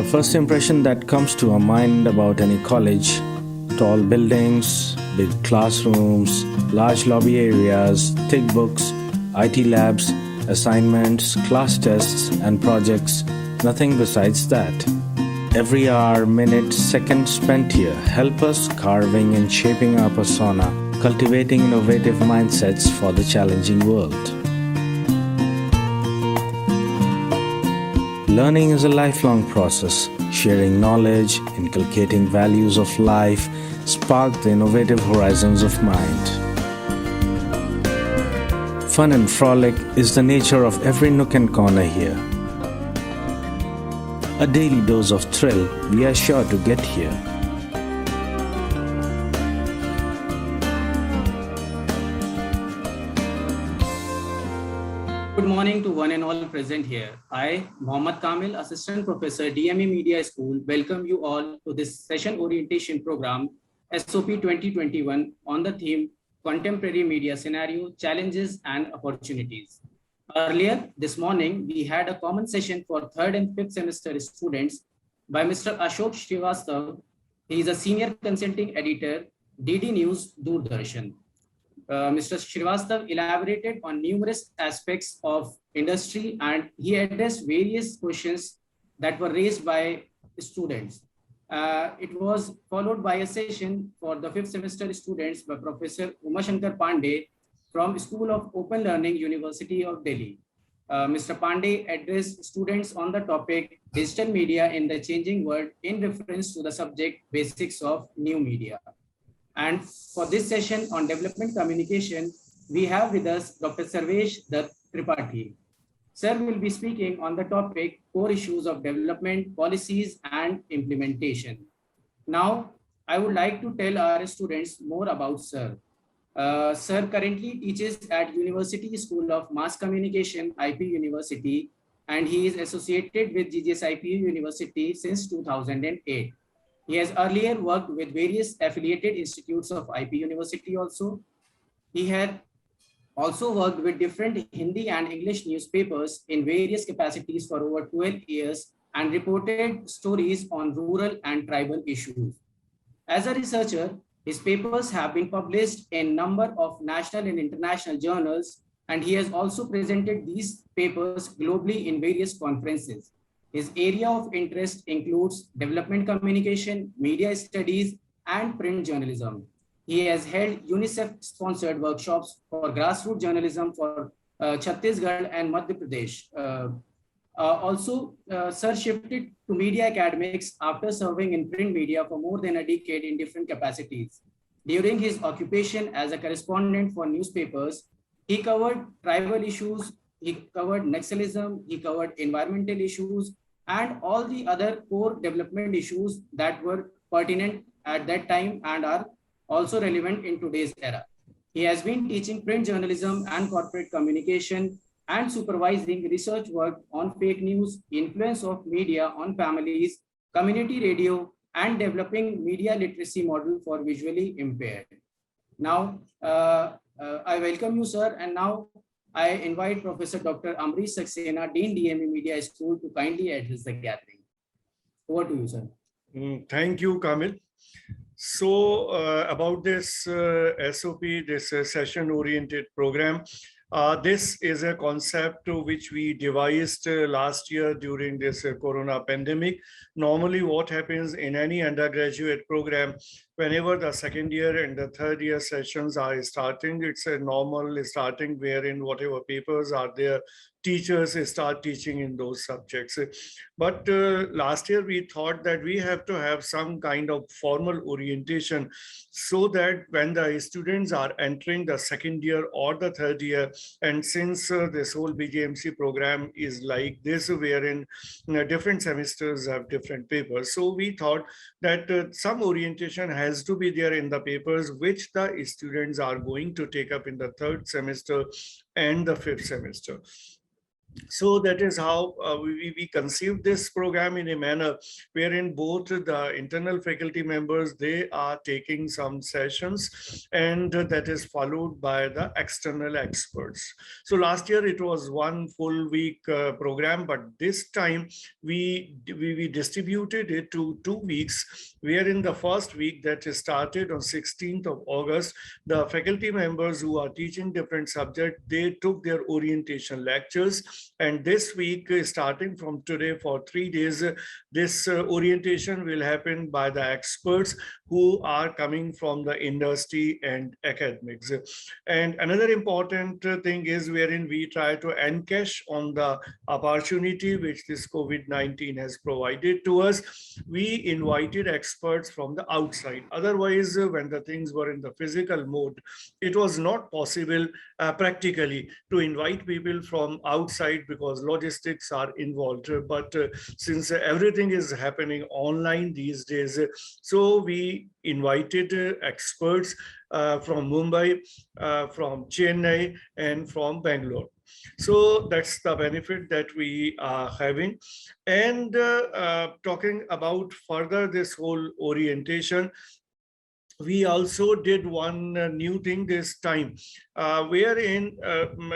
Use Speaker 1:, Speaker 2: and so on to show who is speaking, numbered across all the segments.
Speaker 1: first impression that comes to our mind about any college: tall buildings, big classrooms, large lobby areas, thick books, IT labs, assignments, class tests, and projects. Nothing besides that. Every hour, minute, second spent here help us carving and shaping our persona, cultivating innovative mindsets for the challenging world. Learning is a lifelong process. Sharing knowledge, inculcating values of life, spark the innovative horizons of mind. Fun and frolic is the nature of every nook and corner here. A daily dose of thrill we are sure to get here.
Speaker 2: Good morning to one and all present here. I, Mohammad Kamil, Assistant Professor, DME Media School, welcome you all to this session orientation program, SOP 2021, on the theme Contemporary Media Scenario, Challenges and Opportunities. Earlier this morning, we had a common session for third and fifth semester students by Mr. Ashok Srivastav. He is a Senior Consulting Editor, DD News, Doordarshan. Mr. Srivastav elaborated on numerous aspects of industry and he addressed various questions that were raised by students. It was followed by a session for the fifth semester students by Professor Umashankar Pandey from School of Open Learning, University of Delhi. Mr. Pandey addressed students on the topic Digital Media in the Changing World in reference to the subject Basics of New Media. And for this session on development communication, we have with us Dr. Sarvesh Dutt Tripathi. Sir will be speaking on the topic core issues of development, policies, and implementation. Now, I would like to tell our students more about Sir. Sir currently teaches at University School of Mass Communication, IPU University, and he is associated with GGS IPU University since 2008. He has earlier worked with various affiliated institutes of IP University also. He had also worked with different Hindi and English newspapers in various capacities for over 12 years and reported stories on rural and tribal issues. As a researcher, his papers have been published in a number of national and international journals, and he has also presented these papers globally in various conferences. His area of interest includes development communication, media studies, and print journalism. He has held UNICEF-sponsored workshops for grassroots journalism for Chhattisgarh and Madhya Pradesh. Sir shifted to media academics after serving in print media for more than a decade in different capacities. During his occupation as a correspondent for newspapers, he covered tribal issues, he covered Naxalism, he covered environmental issues, and all the other core development issues that were pertinent at that time and are also relevant in today's era. He has been teaching print journalism and corporate communication and supervising research work on fake news, influence of media on families, community radio, and developing media literacy model for visually impaired. Now, I welcome you, sir, and now I invite Professor Dr. Amrish Saxena, Dean DME Media School, to kindly address the gathering. Over to you, sir.
Speaker 3: Thank you, Kamil. So about this SOP, this session-oriented program, this is a concept which we devised last year during this corona pandemic. Normally, what happens in any undergraduate program, whenever the second year and the third year sessions are starting, it's a normal starting wherein whatever papers are there, teachers start teaching in those subjects. But last year we thought that we have to have some kind of formal orientation so that when the students are entering the second year or the third year, and since this whole BJMC program is like this, wherein different semesters have different papers. So we thought that some orientation has to be there in the papers which the students are going to take up in the third semester and the fifth semester. So that is how we conceived this program in a manner wherein both the internal faculty members, they are taking some sessions, and that is followed by the external experts. So last year it was one full week program, but this time we distributed it to 2 weeks, wherein the first week, that is started on 16th of August, the faculty members who are teaching different subjects, they took their orientation lectures. And this week, starting from today for 3 days, this orientation will happen by the experts who are coming from the industry and academics. And another important thing is wherein we try to encash on the opportunity which this COVID-19 has provided to us. We invited experts from the outside. Otherwise, when the things were in the physical mode, it was not possible practically to invite people from outside because logistics are involved. But since everything is happening online these days, so we invited experts from Mumbai, from Chennai, and from Bangalore. So that's the benefit that we are having. And talking about further this whole orientation, we also did one new thing this time, wherein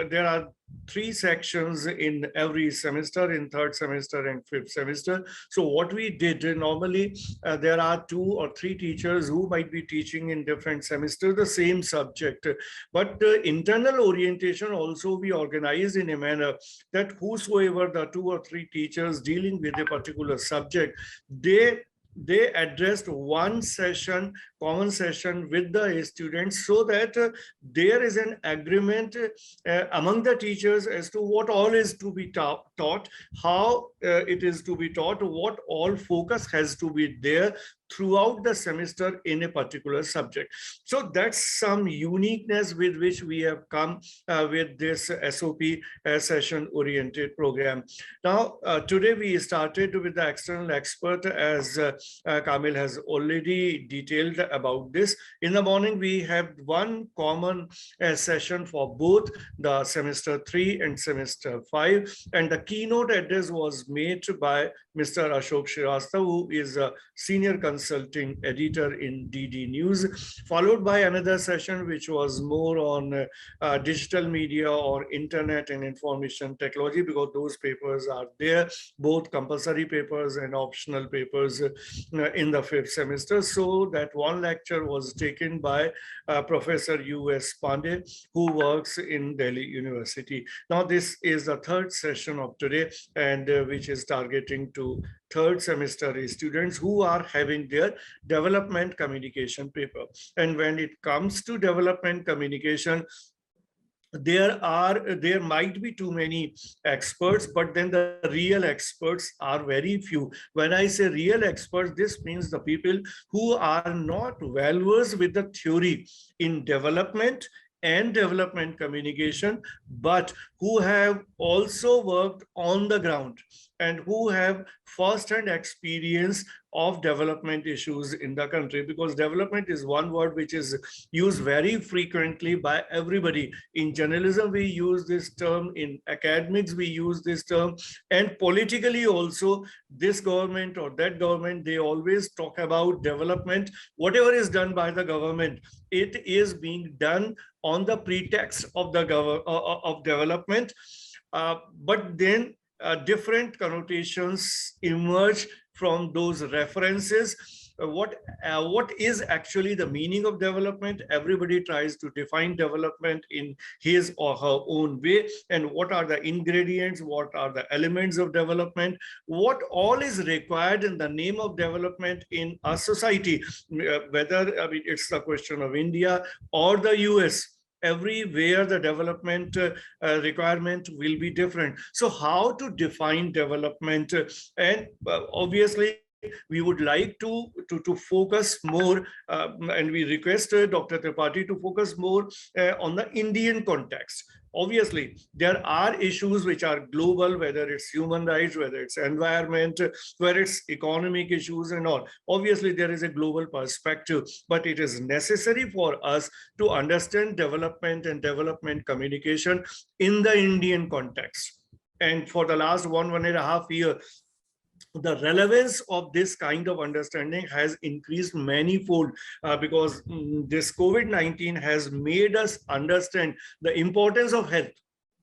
Speaker 3: there are 3 sections in every semester, in 3rd semester and 5th semester. So what we did, normally there are 2 or 3 teachers who might be teaching in different semesters the same subject, but internal orientation also we organized in a manner that whosoever the 2 or 3 teachers dealing with a particular subject, they addressed one session, common session with the students, so that there is an agreement among the teachers as to what all is to be taught, how it is to be taught, what all focus has to be there throughout the semester in a particular subject. So that's some uniqueness with which we have come with this SOP session oriented program. Now, today we started with the external expert, as Kamil has already detailed about this. In the morning, we have one common session for both the semester 3 and semester 5. And the keynote address was made by Mr. Ashok Shrivastava, who is a senior consulting editor in DD News, followed by another session which was more on digital media or internet and information technology, because those papers are there, both compulsory papers and optional papers in the 5th semester. So that one lecture was taken by Professor U.S. Pandey, who works in Delhi University. Now, this is the 3rd session of today, and which is targeting to 3rd semester students who are having their development communication paper. And when it comes to development communication, there might be too many experts, but then the real experts are very few. When I say real experts, this means the people who are not well versed with the theory in development and development communication, but who have also worked on the ground and who have first-hand experience of development issues in the country, because development is one word which is used very frequently by everybody. In journalism, we use this term, in academics, we use this term, and politically also, this government or that government, they always talk about development. Whatever is done by the government, it is being done on the pretext of the development, but then different connotations emerge from those references. What is actually the meaning of development? Everybody tries to define development in his or her own way. And what are the ingredients? What are the elements of development? What all is required in the name of development in a society? Whether it's the question of India or the US, everywhere the development requirement will be different. So how to define development? And obviously, we would like to focus more, and we request Dr. Tripathi to focus more on the Indian context. Obviously, there are issues which are global, whether it's human rights, whether it's environment, whether it's economic issues and all. Obviously, there is a global perspective, but it is necessary for us to understand development and development communication in the Indian context. And for the last 1.5 years, the relevance of this kind of understanding has increased manifold because this COVID-19 has made us understand the importance of health,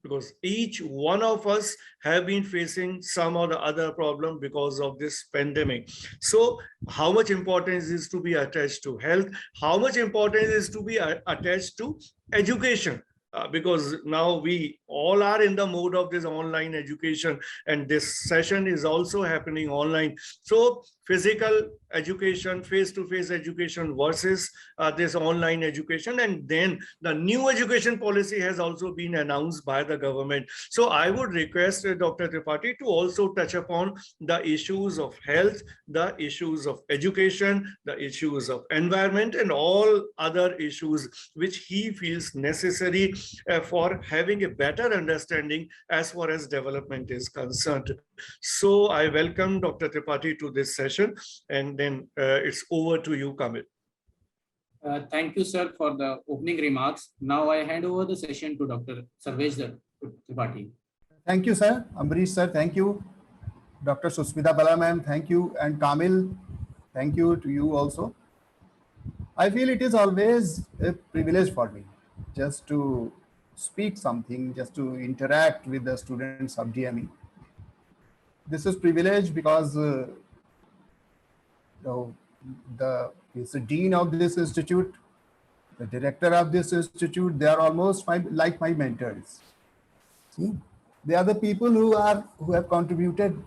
Speaker 3: because each one of us have been facing some or the other problem because of this pandemic. So how much importance is to be attached to health, how much importance is to be attached to education, because now we all are in the mode of this online education, and this session is also happening online. So physical education, face-to-face education versus this online education. And then the new education policy has also been announced by the government. So I would request Dr. Tripathi to also touch upon the issues of health, the issues of education, the issues of environment, and all other issues which he feels necessary for having a better understanding as far as development is concerned. So I welcome Dr. Tripathi to this session, and then it's over to you, Kamil.
Speaker 2: Thank you, sir, for the opening remarks. Now I hand over the session to Dr. Sarvesh Tripathi.
Speaker 4: Thank you, sir. Ambrish, sir, thank you. Dr. Susmita Bala, ma'am, thank you. And Kamil, thank you to you also. I feel it is always a privilege for me just to speak something, just to interact with the students of DME. This is privilege because the dean of this institute, the director of this institute, they are almost like my mentors. See? They are the people who have contributed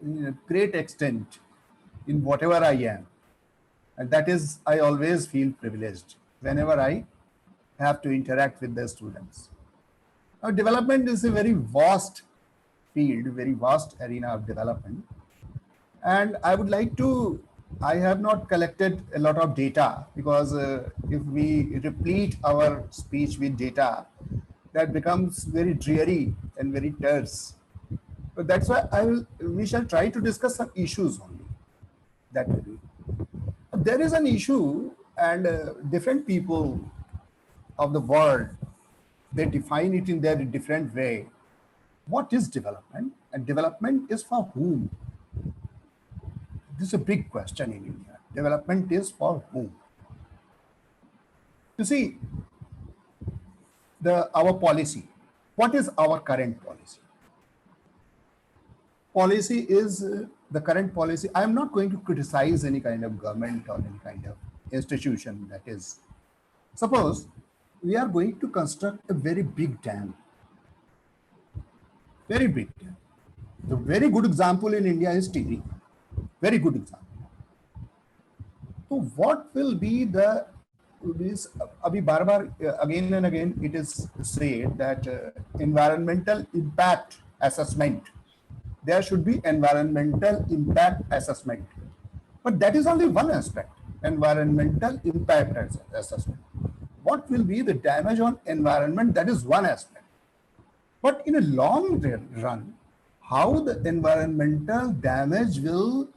Speaker 4: in a great extent in whatever I am. And that is, I always feel privileged whenever I have to interact with the students. Now, development is a very vast field, very vast arena of development. And I would like to, I have not collected a lot of data because if we replete our speech with data, that becomes very dreary and very terse. But that's why we shall try to discuss some issues only. That will be. There is an issue, and different people of the world, they define it in their different way. What is development? And development is for whom? This is a big question in India. Development is for whom? You see, our policy. What is our current policy? Policy is the current policy. I am not going to criticize any kind of government or any kind of institution. That is, suppose we are going to construct a very big dam. Very big dam. The very good example in India is Tigri. Very good example. So what will be the, again and again it is said that environmental impact assessment. There should be environmental impact assessment. But that is only one aspect, environmental impact assessment. What will be the damage on environment? That is one aspect. But in a long run, how the environmental damage will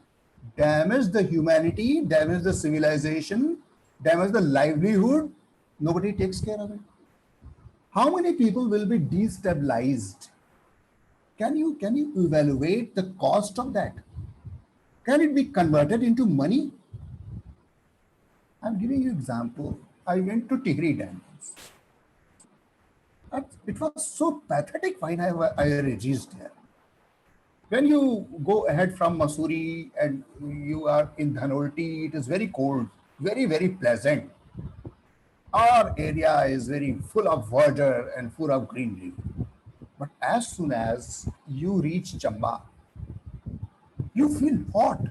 Speaker 4: damage the humanity, damage the civilization, damage the livelihood, nobody takes care of it. How many people will be destabilized? Can you evaluate the cost of that? Can it be converted into money? I'm giving you example. I went to Tigri Dam. It was so pathetic when I reached there. When you go ahead from Mussoorie and you are in Dhanolti, it is very cold, very, very pleasant. Our area is very full of water and full of greenery. But as soon as you reach Chamba, you feel hot.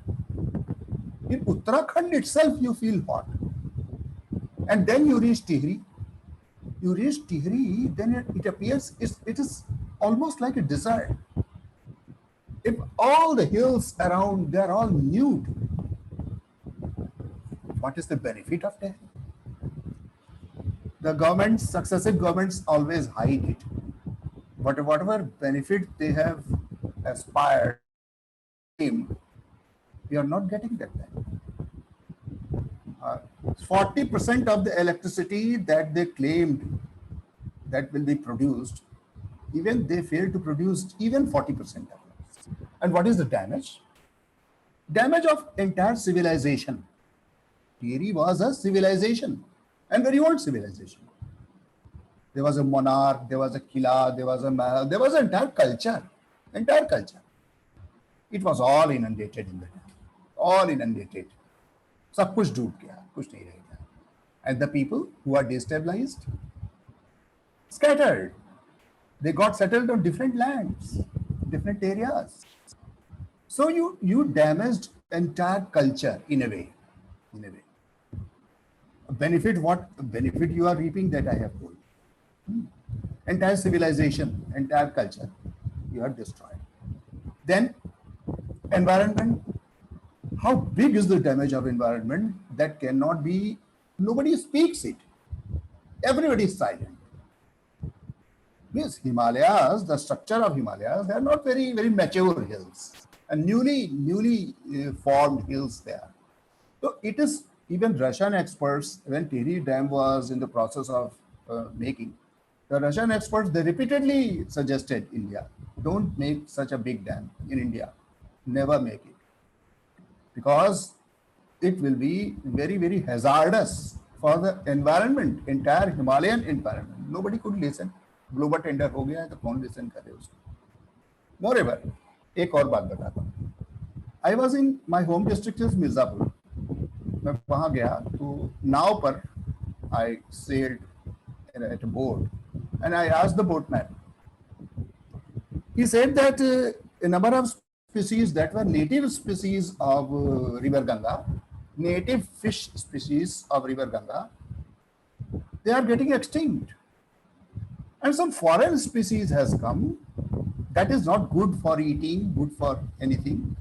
Speaker 4: In Uttarakhand itself, you feel hot. And then you reach Tigri. You reach Tigri, then it appears it is almost like a desert. If all the hills around, they're all nude, what is the benefit of that? The governments, successive governments always hide it. But whatever benefit they have aspired, we are not getting that back. 40% of the electricity that they claimed that will be produced, Even they failed to produce even 40% of it. And what is the damage? Damage of entire civilization. Theory was a civilization, and very old civilization. There was a monarch, there was a killa, there was a mahal, there was an entire culture, entire culture. It was all inundated in the time, all inundated. सब कुछ डूब गया, कुछ नहीं रह गया. And the people who are destabilized, scattered. They got settled on different lands, different areas. So you damaged entire culture in a way, in a way. Benefit, what benefit you are reaping, that I have told. Entire civilization, entire culture, you are destroyed. Then environment, how big is the damage of environment? That cannot be, nobody speaks it. Everybody is silent. Yes, Himalayas, the structure of Himalayas, they are not very, very mature hills and newly formed hills there. So it is, even Russian experts, when Tehri Dam was in the process of making, the Russian experts, they repeatedly suggested India, don't make such a big dam in India, never make it. Because it will be very, very hazardous for the environment, entire Himalayan environment. Nobody could listen. Global tender हो गया है तो कौन listen करे उसको. Moreover, एक और बात बताता हूँ. I was in my home district is Mirzapur. मैं वहाँ गया तो नाव पर I sailed at a boat and I asked the boatman. He said that a number of species that were native species of river Ganga, native fish species of river Ganga, they are getting extinct. And some foreign species has come that is not good for eating, good for anything,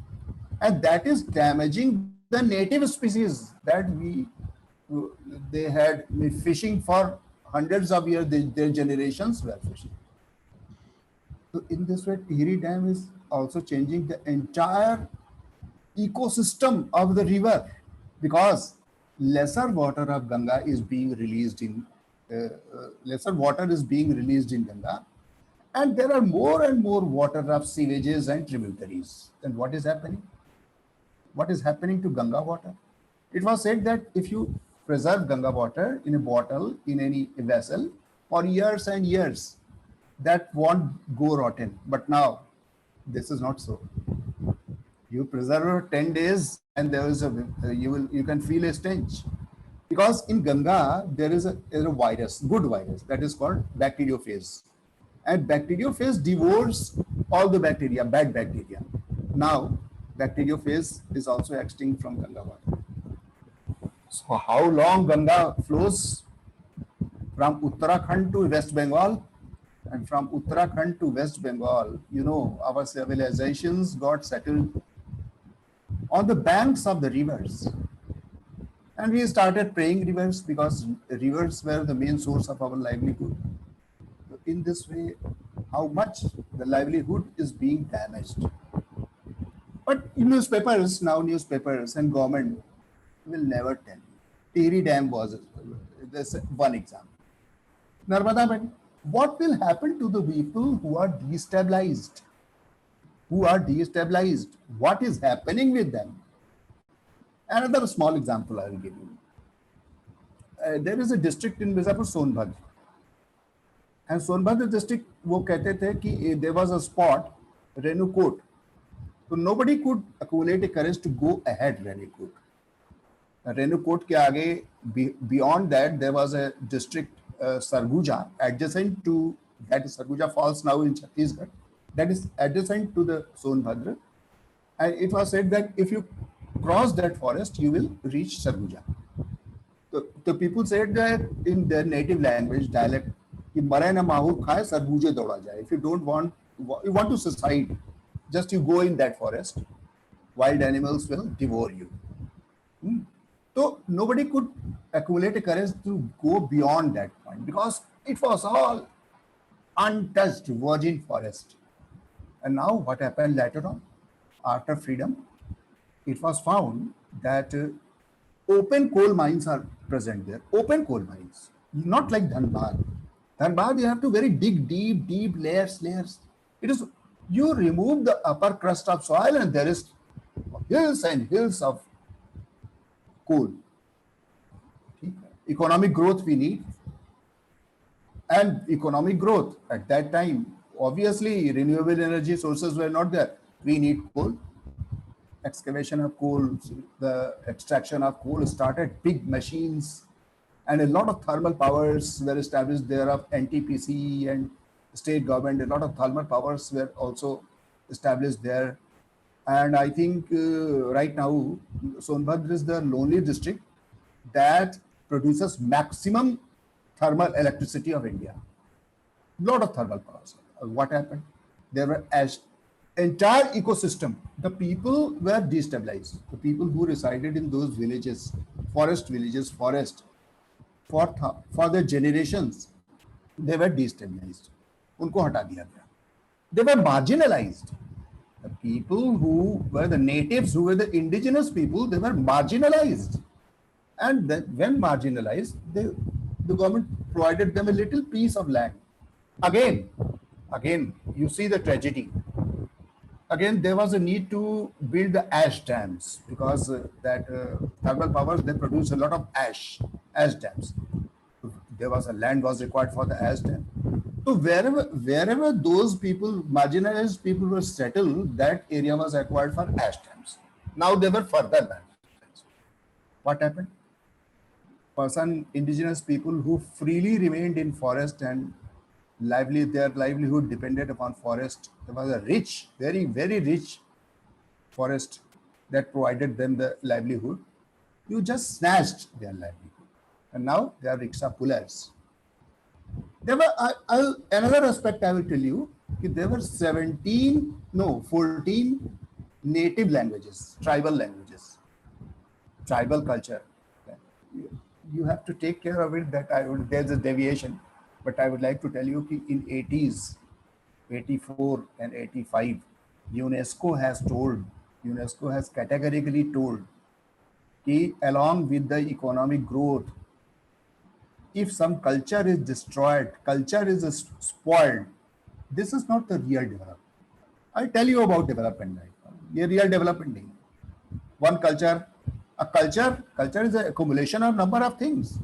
Speaker 4: and that is damaging the native species that they had been fishing for hundreds of years, their generations were fishing. So in this way, Tehri Dam is also changing the entire ecosystem of the river, because lesser water of Ganga is being released in Ganga, and there are more and more water of sewages and tributaries. And what is happening? What is happening to Ganga water? It was said that if you preserve Ganga water in a bottle, in any vessel, for years and years, that won't go rotten. But now, this is not so. You preserve it 10 days, and there is you can feel a stench. Because in Ganga, there is a virus, good virus, that is called bacteriophage. And bacteriophage devours all the bacteria, bad bacteria. Now, bacteriophage is also extinct from Ganga water. So how long Ganga flows? From Uttarakhand to West Bengal, and from Uttarakhand to West Bengal, you know, our civilizations got settled on the banks of the rivers. And we started praying rivers because rivers were the main source of our livelihood. So in this way, how much the livelihood is being damaged. But in newspapers, now newspapers and government will never tell you. Tehri Dam was this one example. Narmada Band, what will happen to the people who are destabilized? Who are destabilized? What is happening with them? Another small example I will give you. There is a district in Mirzapur, Sonbhadra. And Sonbhadra district, वो कहते थे कि there was a spot, Renukot. So nobody could accumulate a courage to go ahead Renukot. Renukot के आगे, beyond that, there was a district, Sarguja, adjacent to, that is Sarguja Falls now in Chhattisgarh, that is adjacent to the Sonbhadra. And it was said that if you cross that forest, you will reach Sarguja. So the people said that in their native language, dialect, कि मरे ना माहूर खाए सरगुजे दौड़ा जाए. If you don't want, you want to suicide, just you go in that forest, wild animals will devour you. So nobody could accumulate a courage to go beyond that point because it was all untouched virgin forest. And now what happened later on? After freedom, it was found that open coal mines are present there. Open coal mines, not like Dhanbad. Dhanbad, you have to very dig deep layers. It is, you remove the upper crust of soil and there is hills and hills of coal. Economic growth we need. And economic growth at that time, obviously renewable energy sources were not there. We need coal. Excavation of coal, the extraction of coal started, big machines, and a lot of thermal powers were established there of NTPC and state government. A lot of thermal powers were also established there. And I think right now, Sonbhadra is the only district that produces maximum thermal electricity of India. Lot of thermal powers. What happened? There were as entire ecosystem. The people were destabilized. The people who resided in those villages, forest, for their generations, they were destabilized. उनको हटा दिया गया. They were marginalized. The people who were the natives, who were the indigenous people, they were marginalized. And then when marginalized, the government provided them a little piece of land. Again, you see the tragedy. Again, there was a need to build the ash dams because thermal powers, they produce a lot of ash dams. There was a land was required for the ash dam. So wherever those people, marginalized people were settled, that area was acquired for ash dams. Now they were further marginalized. What happened? Indigenous people who freely remained in forest and their livelihood depended upon forest. There was a rich, very, very rich forest that provided them the livelihood. You just snatched their livelihood. And now they are rickshaw pullers. There were, another aspect I will tell you, there were 14 native languages, tribal culture. You have to take care of it. There's a deviation, but I would like to tell you in 80s, 84 and 85, UNESCO has categorically told that along with the economic growth, if some culture is destroyed, culture is spoiled, this is not the real development. I'll tell you about development right now. ये real development नहीं. One culture, a culture is an accumulation of number of things.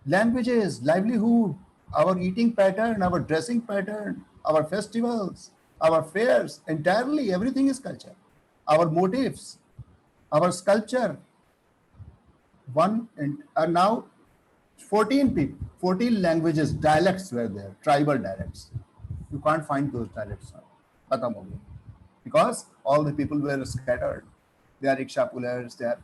Speaker 4: Languages, livelihood, our eating pattern, our dressing pattern, our festivals, our fairs, entirely everything is culture. Our motifs, our sculpture. Now 14 languages, dialects were there, tribal dialects. You can't find those dialects now. Because all the people were scattered. They are rickshaw pullers, they are,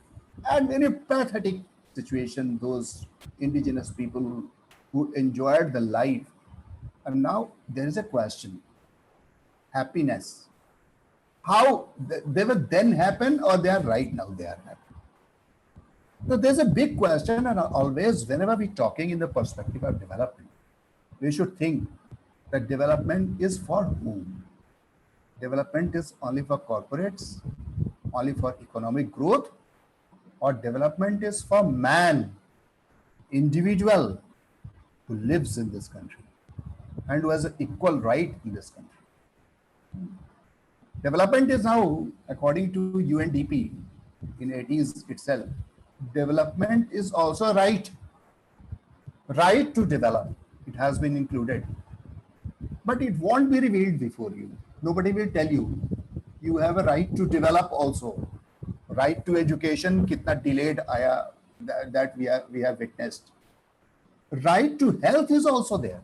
Speaker 4: and in a pathetic situation, those indigenous people who enjoyed the life. And now there is a question, happiness. How they were then happen or they are right now they are happy? So there's a big question, and always whenever we're talking in the perspective of development, we should think that development is for whom? Development is only for corporates, only for economic growth, or development is for man, individual who lives in this country and who has an equal right in this country. Development is now, according to UNDP in 80s itself, development is also right to develop. It has been included, but it won't be revealed before you. Nobody will tell you. You have a right to develop also. Right to education, kitna delayed aya that we have witnessed. Right to health is also there.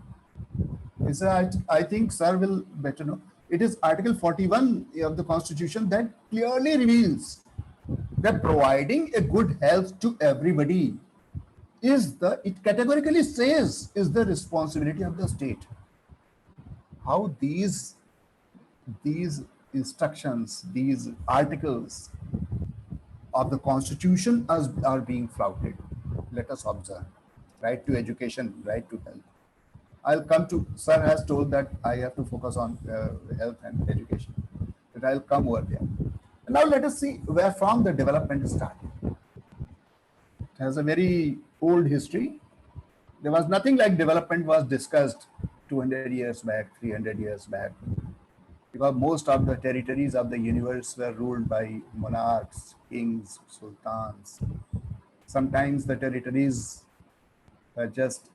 Speaker 4: I think sir will better know. It is Article 41 of the Constitution that clearly reveals that providing a good health to everybody it categorically says is the responsibility of the state. How these instructions, these articles of the Constitution are being flouted. Let us observe. Right to education, right to health. I'll come to, sir has told that I have to focus on health and education, but I'll come over there. Now let us see where from the development started. It has a very old history. There was nothing like development was discussed 200 years back, 300 years back, because most of the territories of the universe were ruled by monarchs, kings, sultans. Sometimes the territories were just,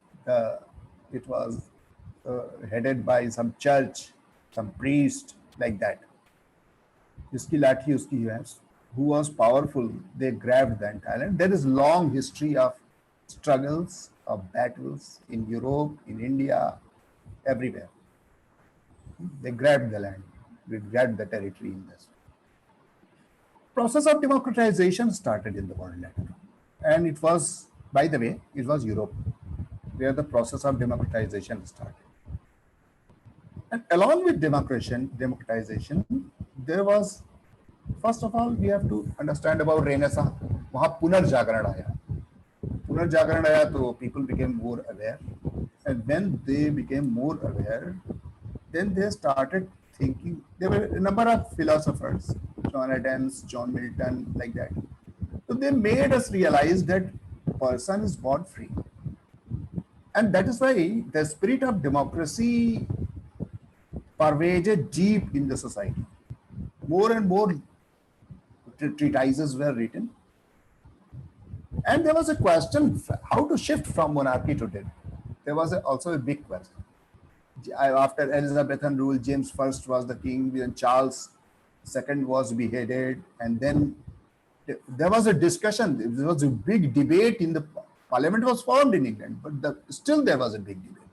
Speaker 4: it was headed by some church, some priest, like that. Jiski lathi uski hai. Who was powerful, they grabbed the entire land. There is long history of struggles, of battles in Europe, in India, everywhere. They grabbed the land, they grabbed the territory in this. Process of democratization started in the world later. And it was, by the way, it was Europe where the process of democratization started. And along with democratization, there was, first of all, we have to understand about Renaissance. वहाँ पुनर्जागरण आया. पुनर्जागरण आया तो people became more aware. And when they became more aware, then they started thinking. There were a number of philosophers, John Adams, John Milton, like that. So they made us realize that person is born free. And that is why the spirit of democracy pervaded deep in the society. More and more treatises were written. And there was a question how to shift from monarchy to it. There was also a big question. After Elizabethan rule, James I was the king, then Charles II was beheaded, and then there was a discussion. There was a big debate in the parliament was formed in England, but still there was a big debate.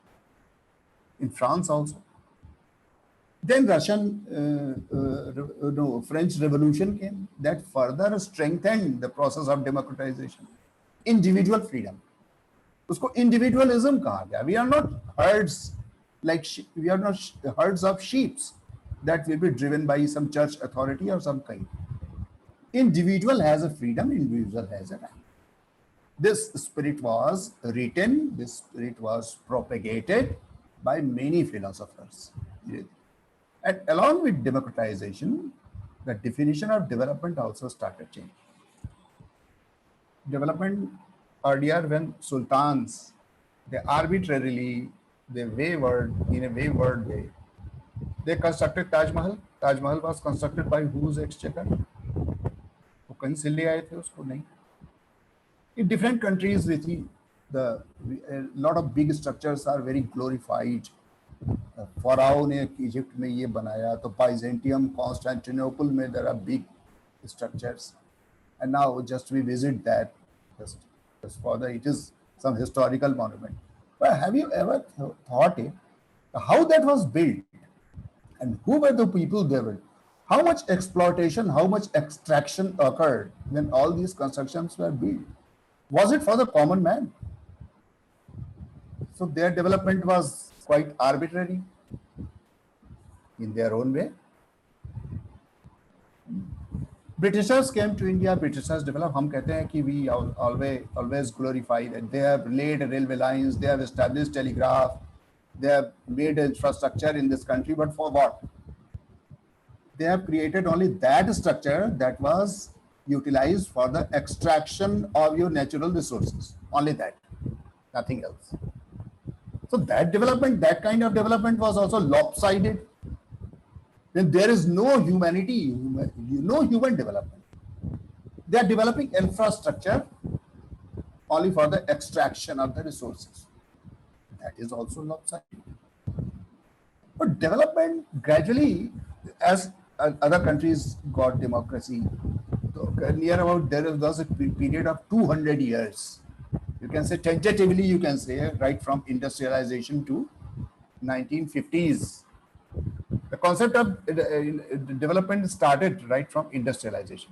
Speaker 4: In France also. Then French Revolution came that further strengthened the process of democratization. Individual freedom. Usko individualism kaha gaya. We are not herds we are not herds of sheep that will be driven by some church authority or some kind. Individual has a freedom, individual has a right. This spirit was written, this spirit was propagated by many philosophers. And along with democratization, the definition of development also started changing. Development earlier when sultans, they arbitrarily, they wavered in a wayward way. They constructed Taj Mahal. Taj Mahal was constructed by whose exchequer? वो कहीं से ले आए थे उसको नहीं. In different countries, with a lot of big structures are very glorified. Pharaoh ने Egypt में ये बनाया, तो Byzantium, Constantinople में there are big structures, and now just we visit that just for the it is some historical monument. But have you ever thought how that was built, and who were the people there were? How much exploitation, how much extraction occurred when all these constructions were built? Was it for the common man? So their development was quite arbitrary in their own way. Britishers came to India, Britishers developed. हम कहते हैं कि we always glorify that they have laid railway lines, they have established telegraph, they have made infrastructure in this country, but for what? They have created only that structure that was utilized for the extraction of your natural resources. Only that, nothing else. So that development, that kind of development was also lopsided. Then there is no humanity, no human development. They are developing infrastructure only for the extraction of the resources. That is also lopsided. But development gradually, as other countries got democracy, near about there was a period of 200 years. You can say tentatively, you can say right from industrialization to 1950s. The concept of development started right from industrialization.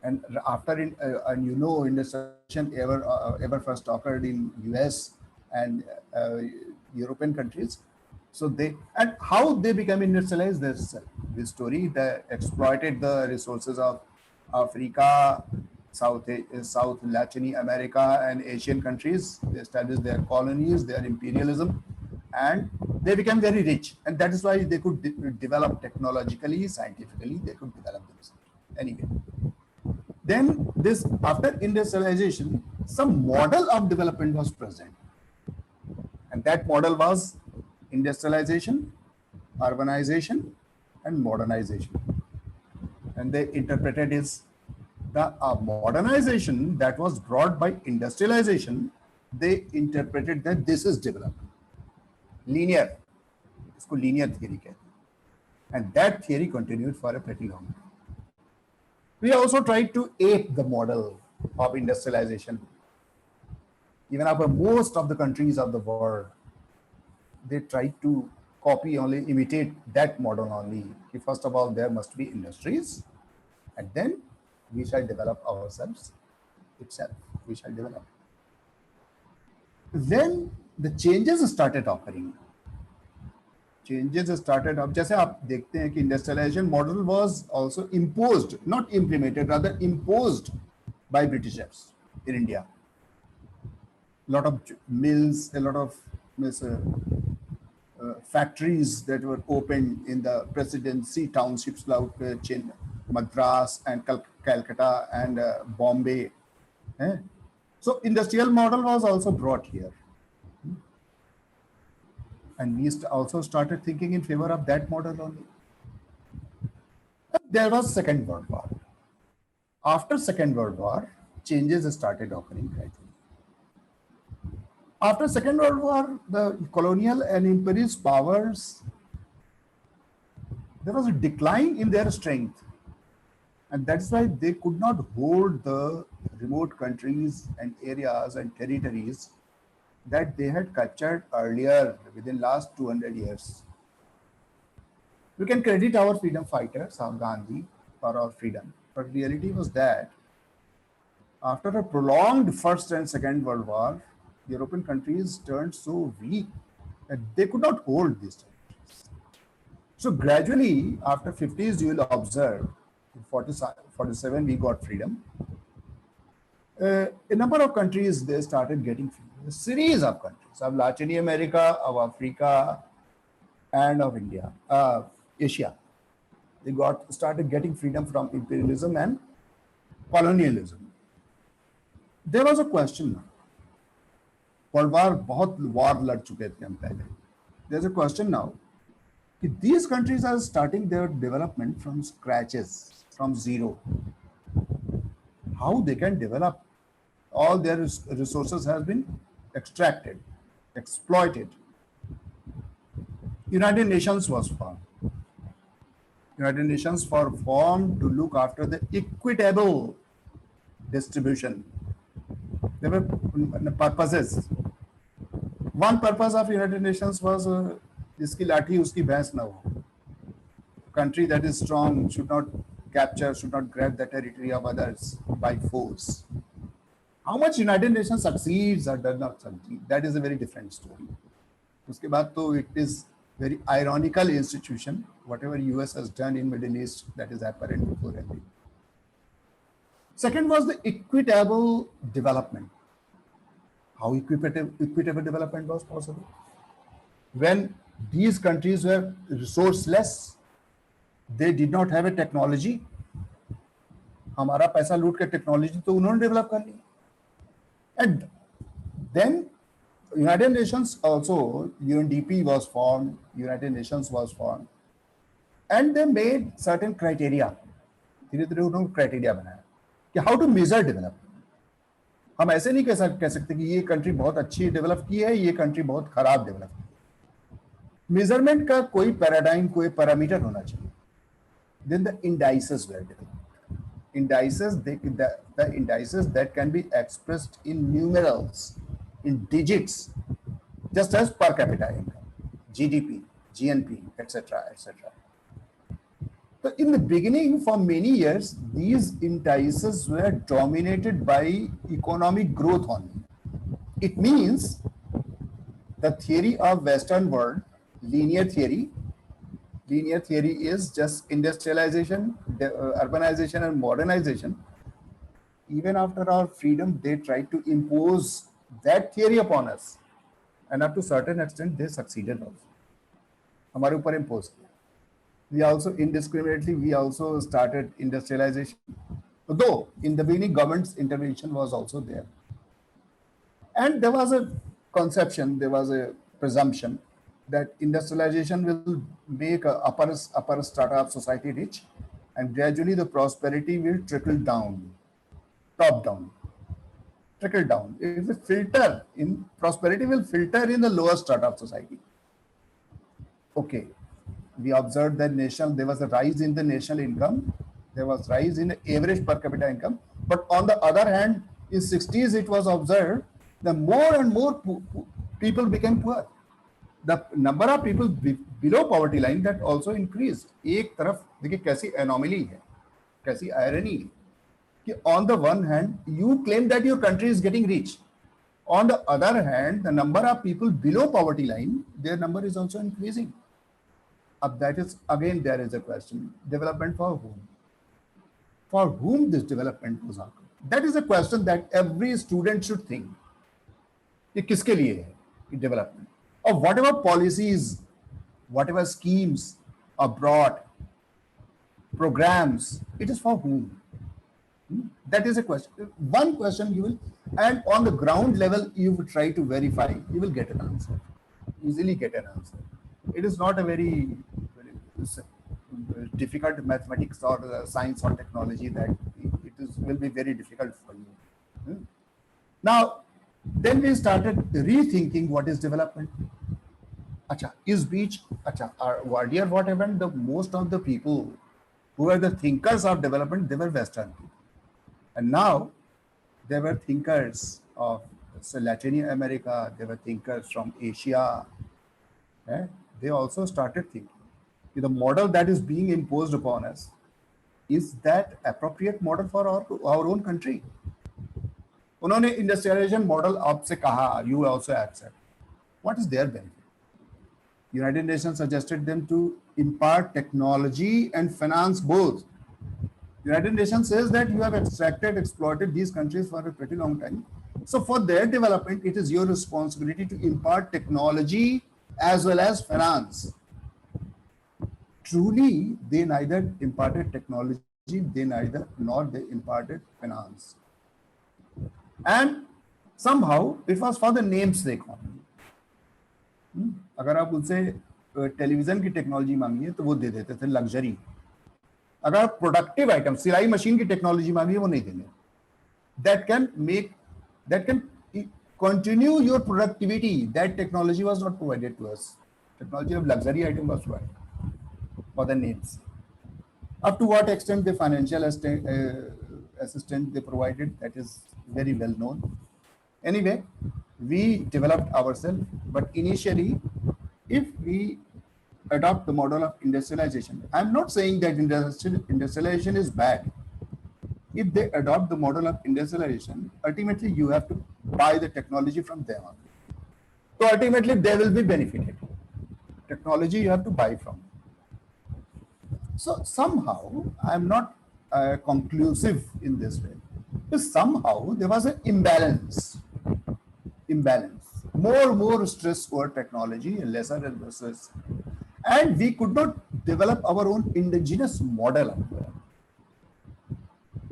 Speaker 4: And after, industrialization ever first occurred in US and European countries. So and how they became industrialized, this story, they exploited the resources of Africa, South Latin America and Asian countries. They established their colonies, their imperialism, and they became very rich. And that is why they could develop technologically, scientifically, they could develop themselves. Anyway, then after industrialization, some model of development was present. And that model was industrialization, urbanization, and modernization. And they interpreted is the modernization that was brought by industrialization. They interpreted that this is development. Linear, इसको linear theory कहते हैं. And that theory continued for a pretty long time. We also tried to ape the model of industrialization. Even after most of the countries of the world, they tried to copy only, imitate that model only. First of all, there must be industries, and then we shall develop ourselves itself. We shall develop. Then the changes started occurring. Changes started up. जैसे आप देखते हैं कि industrialization model was also imposed, not implemented, rather imposed by Britishers in India. A lot of mills, a lot of factories that were opened in the presidency townships like Madras and Calcutta and Bombay. So industrial model was also brought here. And we also started thinking in favor of that model only. There was Second World War. After Second World War, changes started occurring gradually. After Second World War, the colonial and imperialist powers, there was a decline in their strength. And that's why they could not hold the remote countries and areas and territories that they had captured earlier within last 200 years. We can credit our freedom fighters, our Gandhi, for our freedom. But reality was that after a prolonged First and Second World War, European countries turned so weak that they could not hold these territories. So gradually, after 50s, you will observe, in 47 we got freedom. A number of countries, they started getting freedom. A series of countries of Latin America, of Africa, and of India, Asia. They started getting freedom from imperialism and colonialism. There was a question now. World War, बहुत war लड़ चुके थे हम पहले. There's a question now. If these countries are starting their development from scratches, from zero, how they can develop? All their resources have been extracted, exploited. United Nations was formed. United Nations were formed to look after the equitable distribution. There were purposes. One purpose of United Nations was जिसकी लाठी उसकी भैंस ना हो. Country that is strong should not capture, should not grab the territory of others by force. How much United Nations succeeds or does not succeed, that is a very different story. उसके बाद तो it is very ironical institution. Whatever US has done in Middle East, that is apparent before everyone. Second was the equitable development. How equitable development was possible? When these countries were resourceless, they did not have a technology. हमारा पैसा लूट के technology तो उन्होंने develop कर ली. And then United Nations also, UNDP was formed, United Nations was formed, and they made certain criteria. धीरे धीरे उन्होंने criteria बनाया कि how to measure development. हम ऐसे नहीं कह सकते कि ये कंट्री बहुत अच्छी डेवलप की है, ये कंट्री बहुत खराब डेवलप की है. मेजरमेंट का कोई पैराडाइम, कोई पैरामीटर होना चाहिए. Then the indices were developed. Indices, the indices that can be expressed in numerals, in digits, just as per capita income, GDP, GNP, etc., etc. So in the beginning, for many years, these indices were dominated by economic growth only. It means the theory of Western world, linear theory is just industrialization, urbanization, and modernization. Even after our freedom, they tried to impose that theory upon us, and up to certain extent, they succeeded also. हमारे ऊपर impose किया. We also indiscriminately, we also started industrialization. Though in the beginning, government's intervention was also there. And there was a conception, there was a presumption that industrialization will make a upper strata of society rich, and gradually the prosperity will trickle down, top down, trickle down. It will filter in, prosperity will filter in the lower strata of society. Okay, we observed that there was a rise in the national income, there was rise in the average per capita income, but on the other hand, in 60s it was observed that more and more people became poor. The number of people below poverty line that also increased. एक तरफ देखिए कैसी anomaly है, कैसी irony है कि on the one hand you claim that your country is getting rich, on the other hand the number of people below poverty line, their number is also increasing. That is again, there is a question, development for whom? For whom this development was happening? That is a question that every student should think. ये किसके लिए है development? Or whatever policies, whatever schemes are brought, programs, it is for whom? That is a question. One question you will, and on the ground level, you will try to verify, you will get an answer, easily get an answer. It is not a very difficult mathematics or science or technology that will be very difficult for you. Now, then we started rethinking what is development. Acha, is beach, acha, earlier what happened, the most of the people who were the thinkers of development, they were Western people. And now they were thinkers of Latin America, they were thinkers from Asia. They also started thinking, the model that is being imposed upon us, is that appropriate model for our own country? उन्होंने industrialization model आपसे कहा, you also accept. What is their benefit? United Nations suggested them to impart technology and finance both. United Nations says that you have exploited these countries for a pretty long time. So for their development, it is your responsibility to impart technology as well as finance. Truly, they neither imparted technology, nor they imparted finance. And somehow it was for the namesake only. अगर आप उनसे television की technology मांगिए तो वो दे देते थे, luxury. अगर आप प्रोडक्टिव आइटम, सिलाई मशीन की टेक्नोलॉजी मांगिए, वो नहीं देंगे. that can continue your productivity. That technology was not provided to us. Technology of luxury item was provided for the needs. Up to what extent the financial assistance they provided, that is very well known. Anyway, we developed ourselves, but initially, if we adopt the model of industrialization, I'm not saying that industrialization is bad. If they adopt the model of industrialization, ultimately you have to buy the technology from them. So ultimately they will be benefited. Technology you have to buy from. So somehow I'm not conclusive in this way. But somehow there was an imbalance. More stress over technology, lesser and lesser. And we could not develop our own indigenous model.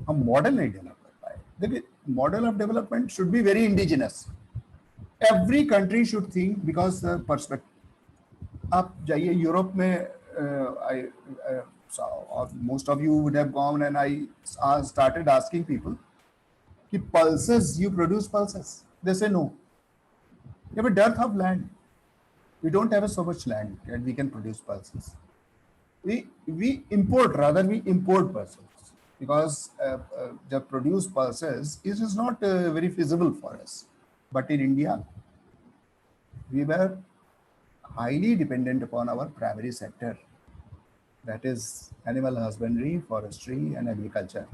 Speaker 4: A model नहीं develop कर पाए. देखिए, model of development should be very indigenous. Every country should think, because the perspective. आप जाइए Europe में, most of you would have gone, and I started asking people, कि pulses, you produce pulses? They say no. You have a dearth of land. We don't have so much land that we can produce pulses. We import pulses. Because the produce pulses is not very feasible for us. But in India, we were highly dependent upon our primary sector, that is animal husbandry, forestry, and agriculture.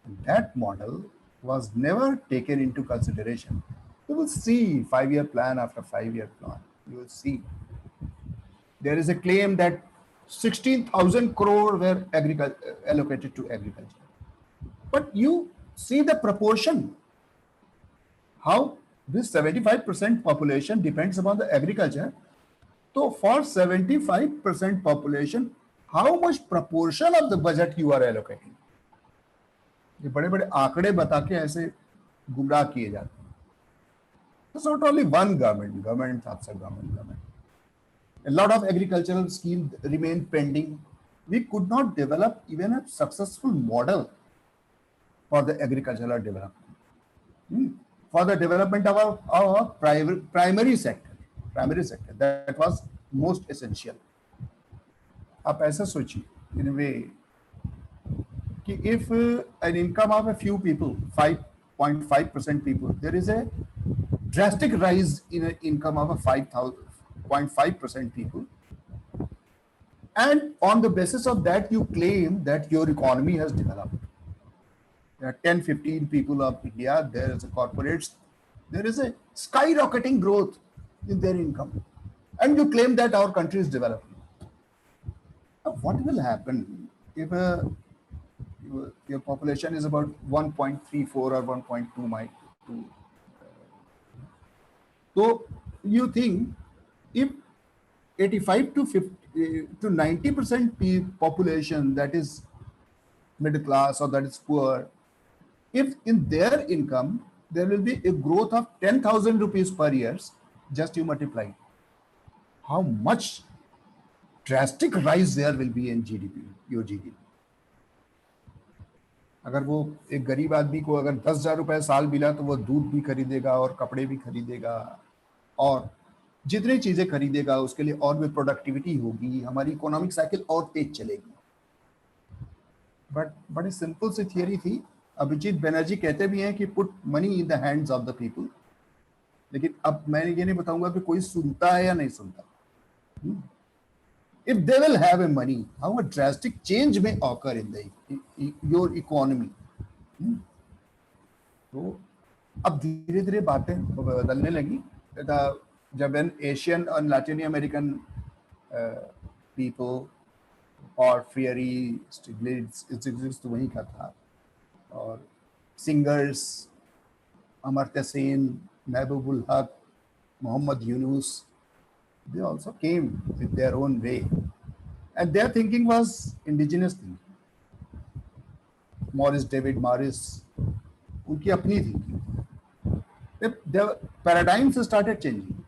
Speaker 4: And that model was never taken into consideration. You will see 5-year plan after 5-year plan. You will see there is a claim that 16,000 crore were allocated to agriculture. But you see the proportion, how this 75% population depends upon the agriculture. So for 75% population, how much proportion of the budget you are allocating? ये बड़े बड़े आंकड़े बता के ऐसे गुमराह किए जाते हैं. It's not only one government, after government. A lot of agricultural schemes remain pending. We could not develop even a successful model for the agricultural development. For the development of our primary sector, that was most essential. आप ऐसा सोचिए, in a way, कि if an income of a few people, 5.5% people, there is a drastic rise in an income of a 5.5% people, and on the basis of that you claim that your economy has developed. There are 10-15 people of India, there is a corporates, there is a skyrocketing growth in their income, and you claim that our country is developing. Now, what will happen if your population is about 1.34 or 1.2? So you think if 85 to 50 to 90% population that is middle class or that is poor, if in their income there will be a growth of 10,000 rupees per year, just you multiply how much drastic rise there will be in GDP, your GDP. अगर वो एक गरीब आदमी को अगर 10,000 रुपए साल मिला तो वो दूध भी खरीदेगा और कपड़े भी खरीदेगा और जितनी चीजें खरीदेगा उसके लिए और भी प्रोडक्टिविटी होगी, हमारी इकोनॉमिक साइकिल और तेज चलेगी. बट बड़ी सिंपल सी थियरी थी. अभिजीत बनर्जी कहते भी हैं कि put money in the hands of the people, लेकिन अब मैं ये नहीं बताऊंगा कि कोई सुनता है या नहीं सुनता. If they will have a money, how a drastic change may occur in your economy. तो अब धीरे धीरे बातें बदलने लगी. जब एशियन और लैटिन अमेरिकन पीपल और फ्रियरी स्टिग्लिट्ज तो वहीं का था, और सिंगर्स अमर्त्य सेन, महबूबुल हक, Mohammad Yunus, they also came with their own way, and their thinking was indigenous thinking. David Morris, उनकी अपनी thinking. The paradigms started changing.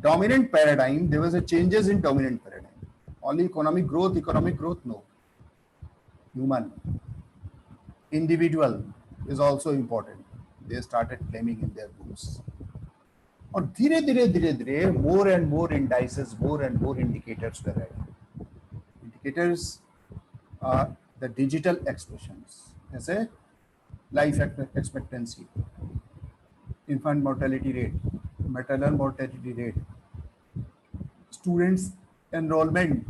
Speaker 4: Dominant paradigm, there was a changes in dominant paradigm. Only economic growth, no. Human, individual is also important. They started claiming in their books. और धीरे धीरे more and more indices, more and more indicators were added. Indicators are the digital expressions, जैसे life expectancy, infant mortality rate, maternal mortality rate, students enrollment,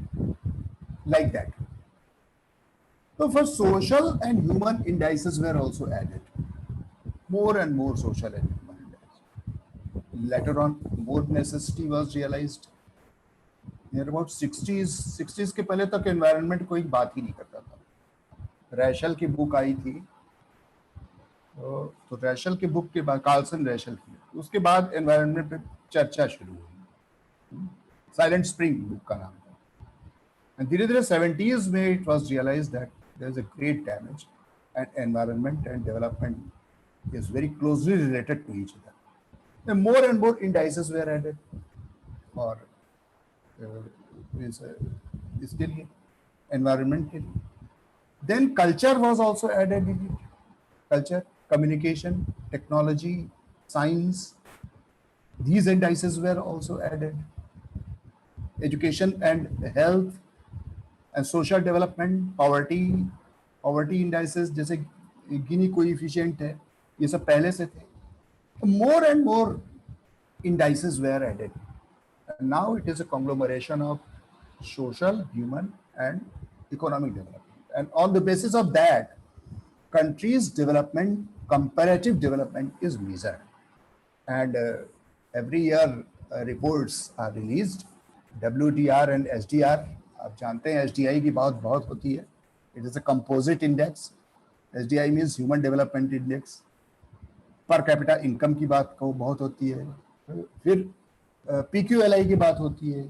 Speaker 4: like that. So for social and human indices were also added. More and more social and human indices. Later on, more necessity was realized. Near about 60s के पहले तक environment कोई बात ही नहीं करता था. Racial की book आई थी, तो रैशल की बुक के बाद, कार्लसन रैशल की, उसके बाद environment पे चर्चा शुरू हुई. साइलेंट स्प्रिंग बुक का नाम था. And धीरे धीरे 70s में it was realized that there is a great damage and environment and development is very closely related to each other. And more indices were added for इसके लिए, environment के लिए. Then culture was also added in it. Culture, communication, technology, science, these indices were also added. Education and health and social development, poverty indices जैसे गिनी coefficient है, ये सब पहले से थे. More and more indices were added. And now it is a conglomeration of social, human, and economic development. And on the basis of that, countries' development, comparative development is measured. And every year reports are released. WDR and SDR, आप जानते हैं SDI की बात बहुत होती है. It is a composite index. SDI means Human Development Index. Per capita income की बात को बहुत होती है. फिर PQLI की बात होती है,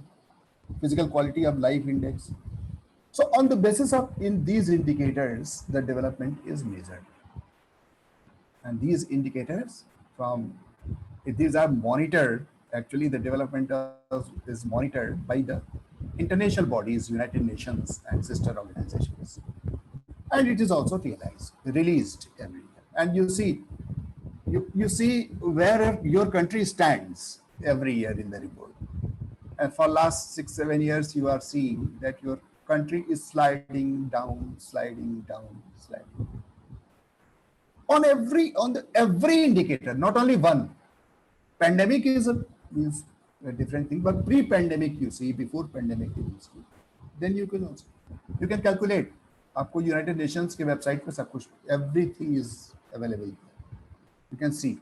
Speaker 4: Physical Quality of Life Index. So on the basis of in these indicators, the development is measured. And these indicators from These are monitored, actually the development is monitored by the international bodies, United Nations and sister organizations. And it is also released every year. And you see where your country stands every year in the report. And for last 6-7 years, you are seeing that your country is sliding down, sliding down, sliding down. Every indicator, not only one. Pandemic is a different thing, but pre-pandemic you see, before pandemic you see, then you can calculate. आपको United Nations के website पे सब कुछ, everything is available. You can see.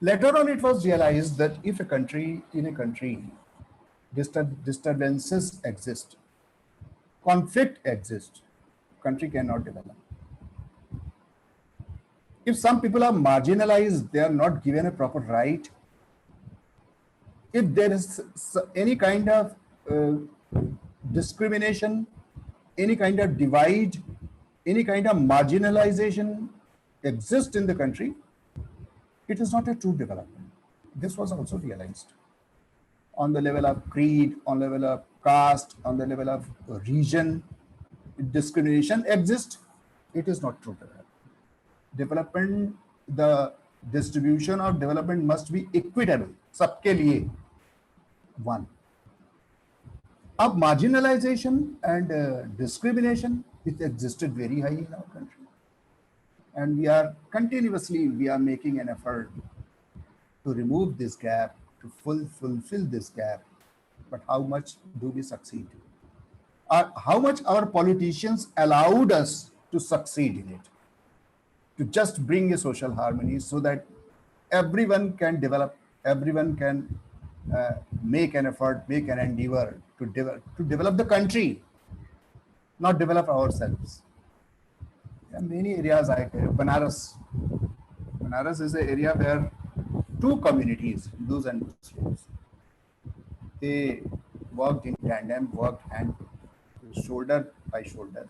Speaker 4: Later on, it was realized that if in a country, disturbances exist, conflict exists, country cannot develop. If some people are marginalized, they are not given a proper right. If there is any kind of discrimination, any kind of divide, any kind of marginalization exists in the country, it is not a true development. This was also realized. On the level of creed, on the level of caste, on the level of region, discrimination exists, it is not true development. Development, the distribution of development must be equitable, सबके लिए, one. अब marginalization and discrimination, it existed very high in our country. And we are making an effort to remove this gap, to fulfill this gap. But how much do we succeed? How much our politicians allowed us to succeed in it? To just bring a social harmony so that everyone can develop, everyone can make an effort, make an endeavor to develop the country, not develop ourselves. There are many areas like Banaras. Banaras is an area where two communities, Hindus and Muslims, they worked in tandem, worked hand, shoulder by shoulder.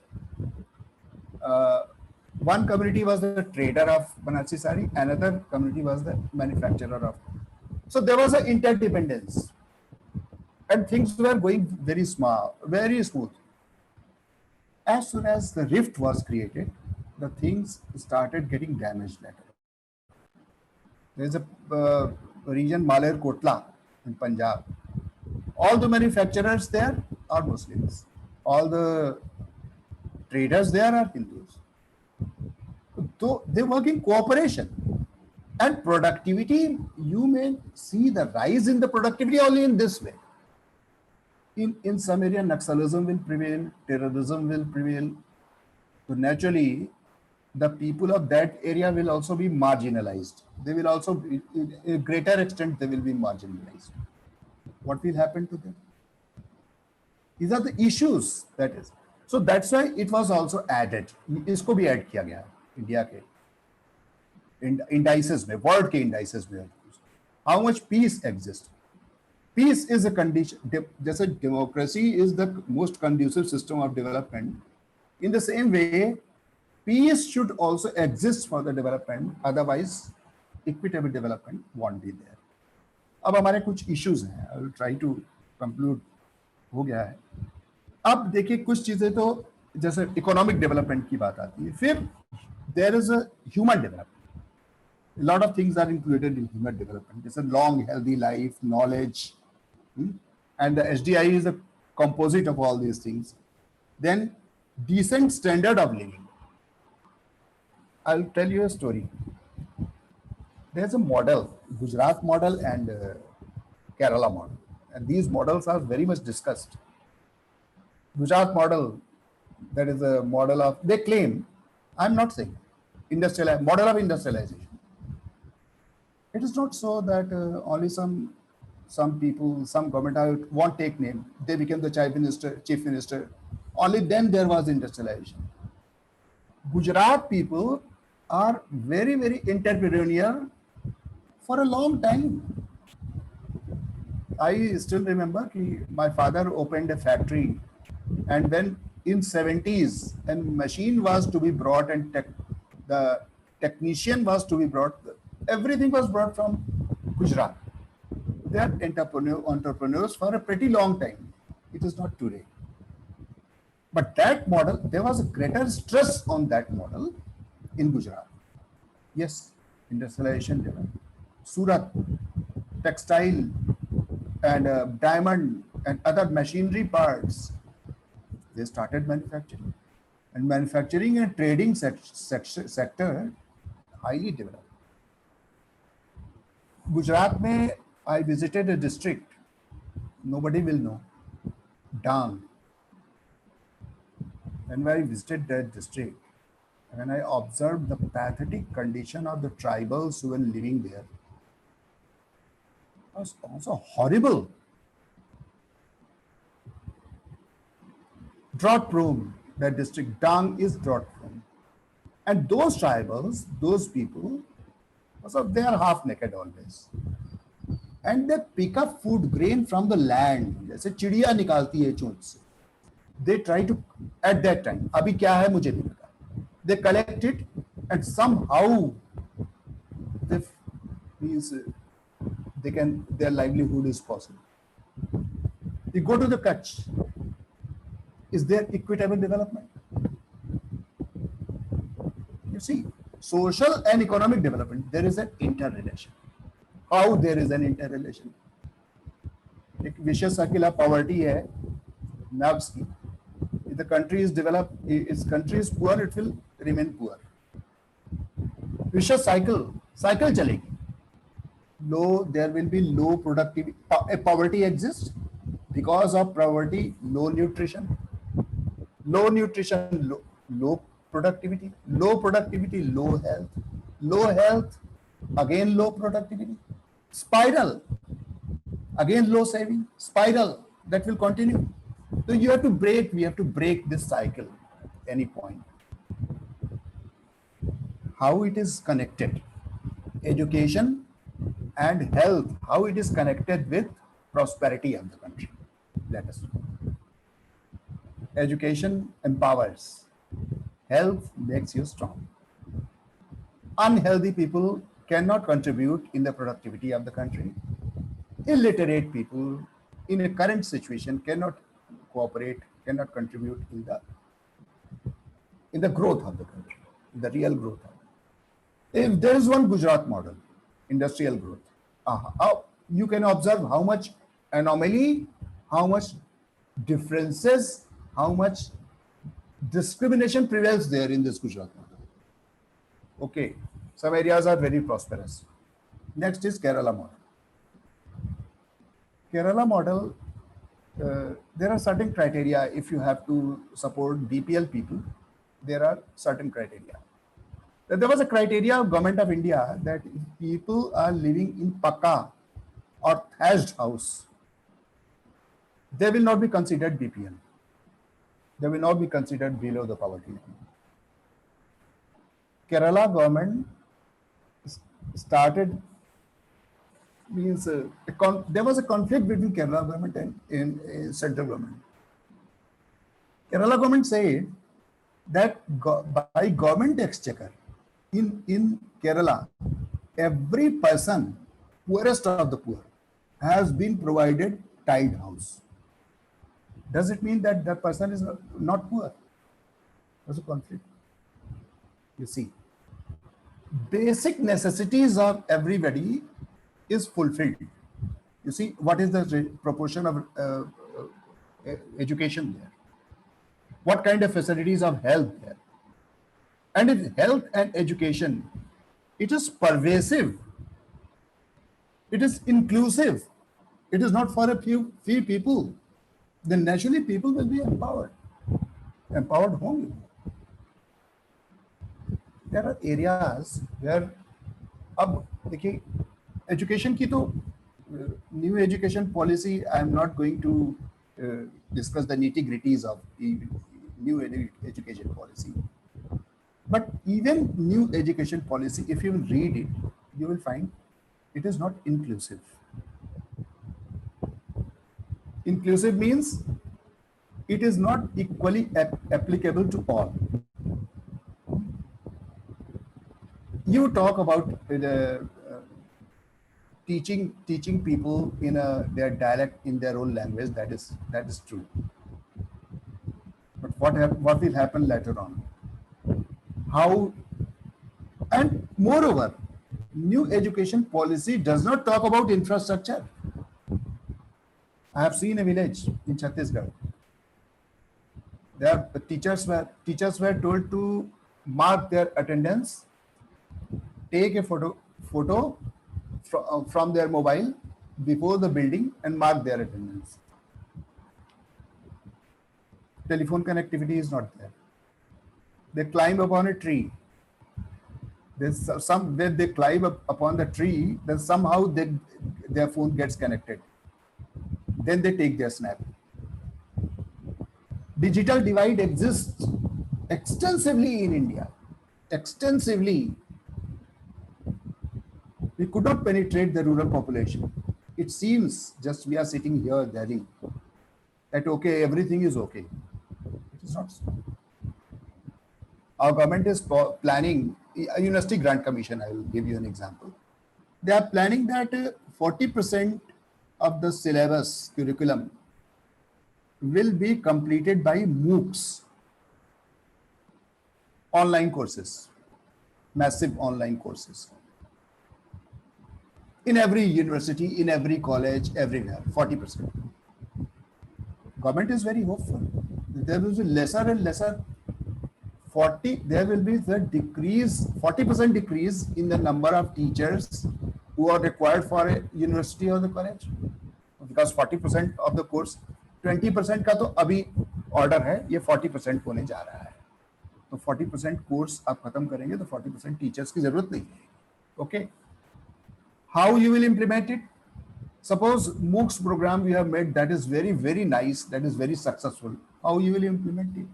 Speaker 4: One community was the trader of Banarsi sari, another community was the manufacturer of. So there was an interdependence, and things were going very smooth. As soon as the rift was created, the things started getting damaged later. There is a region, Maler Kotla in Punjab. All the manufacturers there are Muslims. All the traders there are Hindus. So they work in cooperation. And productivity, you may see the rise in the productivity only in this way. In some area, Naxalism will prevail, terrorism will prevail. So naturally, the people of that area will also be marginalized. They will also, be, in a greater extent, they will be marginalized. What will happen to them? These are the issues, that is. So that's why it was also added. इसको भी add किया गया India के indices में, world के indices में. How much peace exists? Peace is a condition. जैसे democracy is the most conducive system of development. In the same way, peace should also exist for the development. Otherwise, equitable development won't be there. अब हमारे कुछ issues हैं. I will try to conclude. हो गया है. अब देखिए कुछ चीजें तो जैसे इकोनॉमिक डेवलपमेंट की बात आती है. फिर there is a human development. A lot of things are included in human development. It's a long, healthy life, knowledge, and the SDI is a composite of all these things. Then decent standard of living. I'll tell you a story. There's a model, Gujarat model and Kerala model. And these models are very much discussed. Gujarat model, that is a model of, they claim, I'm not saying, model of industrialization. It is not so that only some people, some government won't take name. They became the chief minister. Only then there was industrialization. Gujarat people are very, very entrepreneurial for a long time. I still remember my father opened a factory, and when in 70s, a machine was to be brought and the technician was to be brought, Everything was brought from Gujarat. They are entrepreneurs for a pretty long time. It is not today. But that model, there was a greater stress on that model in Gujarat. Yes, industrialization developed. Surat, textile and diamond and other machinery parts, they started manufacturing. And manufacturing and trading sector highly developed. Gujarat mein, I visited a district, nobody will know, Dang. And when I visited that district, when I observed the pathetic condition of the tribals who were living there, it was also horrible. Drought prone, that district, Dang is drought prone. And those tribals, those people, also they are half naked always. And they pick up food grain from the land. जैसे चिड़िया निकालती है चोंच से. They try to, at that time, अभी क्या है मुझे नहीं पता. They collect it and somehow they means they can, their livelihood is possible. You go to the Kutch. Is there equitable development? You see, social and economic development, there is an interrelation. How there is an interrelation? एक vicious circle of poverty है, nerves की. If the country is developed, its country is poor, it will remain poor. Vicious cycle चलेगी. Low, there will be low productivity. Poverty exists because of poverty, low nutrition. Low nutrition, low productivity. Low productivity, low health. Low health, again low productivity. Spiral, again low saving. Spiral, that will continue. So you have to break, we have to break this cycle at any point. How it is connected? Education and health, how it is connected with prosperity of the country. Let us know. Education empowers. Health makes you strong. Unhealthy people cannot contribute in the productivity of the country. Illiterate people in a current situation cannot cooperate, cannot contribute in the growth of the country, in the real growth. If there is one Gujarat model, industrial growth, you can observe how much anomaly, how much differences, how much discrimination prevails there in this Gujarat model. Okay, some areas are very prosperous. Next is Kerala model. Kerala model, there are certain criteria. If you have to support BPL people, there are certain criteria. There was a criteria of Government of India that if people are living in Pakka or thatched house, they will not be considered BPL. They will not be considered below the poverty line. Kerala government started, means there was a conflict between Kerala government and central government. Kerala government said that by government exchequer in Kerala, every person, poorest of the poor, has been provided tiled house. Does it mean that that person is not poor? There's a conflict. You see, basic necessities of everybody is fulfilled. You see, what is the proportion of education there? What kind of facilities of health there? And if health and education, it is pervasive, it is inclusive, it is not for a few people, then naturally people will be empowered only. There are areas where, अब देखिए, education की तो new education policy, I am not going to discuss the nitty-gritties of new education policy. But even new education policy, if you read it, you will find it is not inclusive. Inclusive means it is not equally applicable to all. you talk about the teaching people in their dialect, in their own language. That is true. But what will happen later on? How? And moreover, new education policy does not talk about infrastructure. I have seen a village in Chhattisgarh. The teachers were told to mark their attendance, take a photo from their mobile before the building and mark their attendance. Telephone connectivity is not there. They climb upon a tree. When they climb up upon the tree, then somehow their phone gets connected. Then they take their snap. Digital divide exists extensively in India. Extensively. We could not penetrate the rural population. It seems just we are sitting here, Delhi, that okay, everything is okay. It is not so. Our government is planning, a University Grant Commission, I will give you an example. They are planning that 40% of the syllabus curriculum will be completed by MOOCs, online courses, massive online courses. In every university, in every college, everywhere, 40%. Government is very hopeful. There will be lesser and lesser. There will be the decrease, 40% decrease in the number of teachers who are required for a university or the college. Because 40% of the course, 20% का तो अभी order है, ये 40% होने जा रहा है. तो 40% कोर्स आप खत्म करेंगे तो 40% टीचर्स की जरूरत नहीं है. Okay. How you will implement it? Suppose MOOCs program we have made, that is very, very nice, that is very successful. How you will implement it?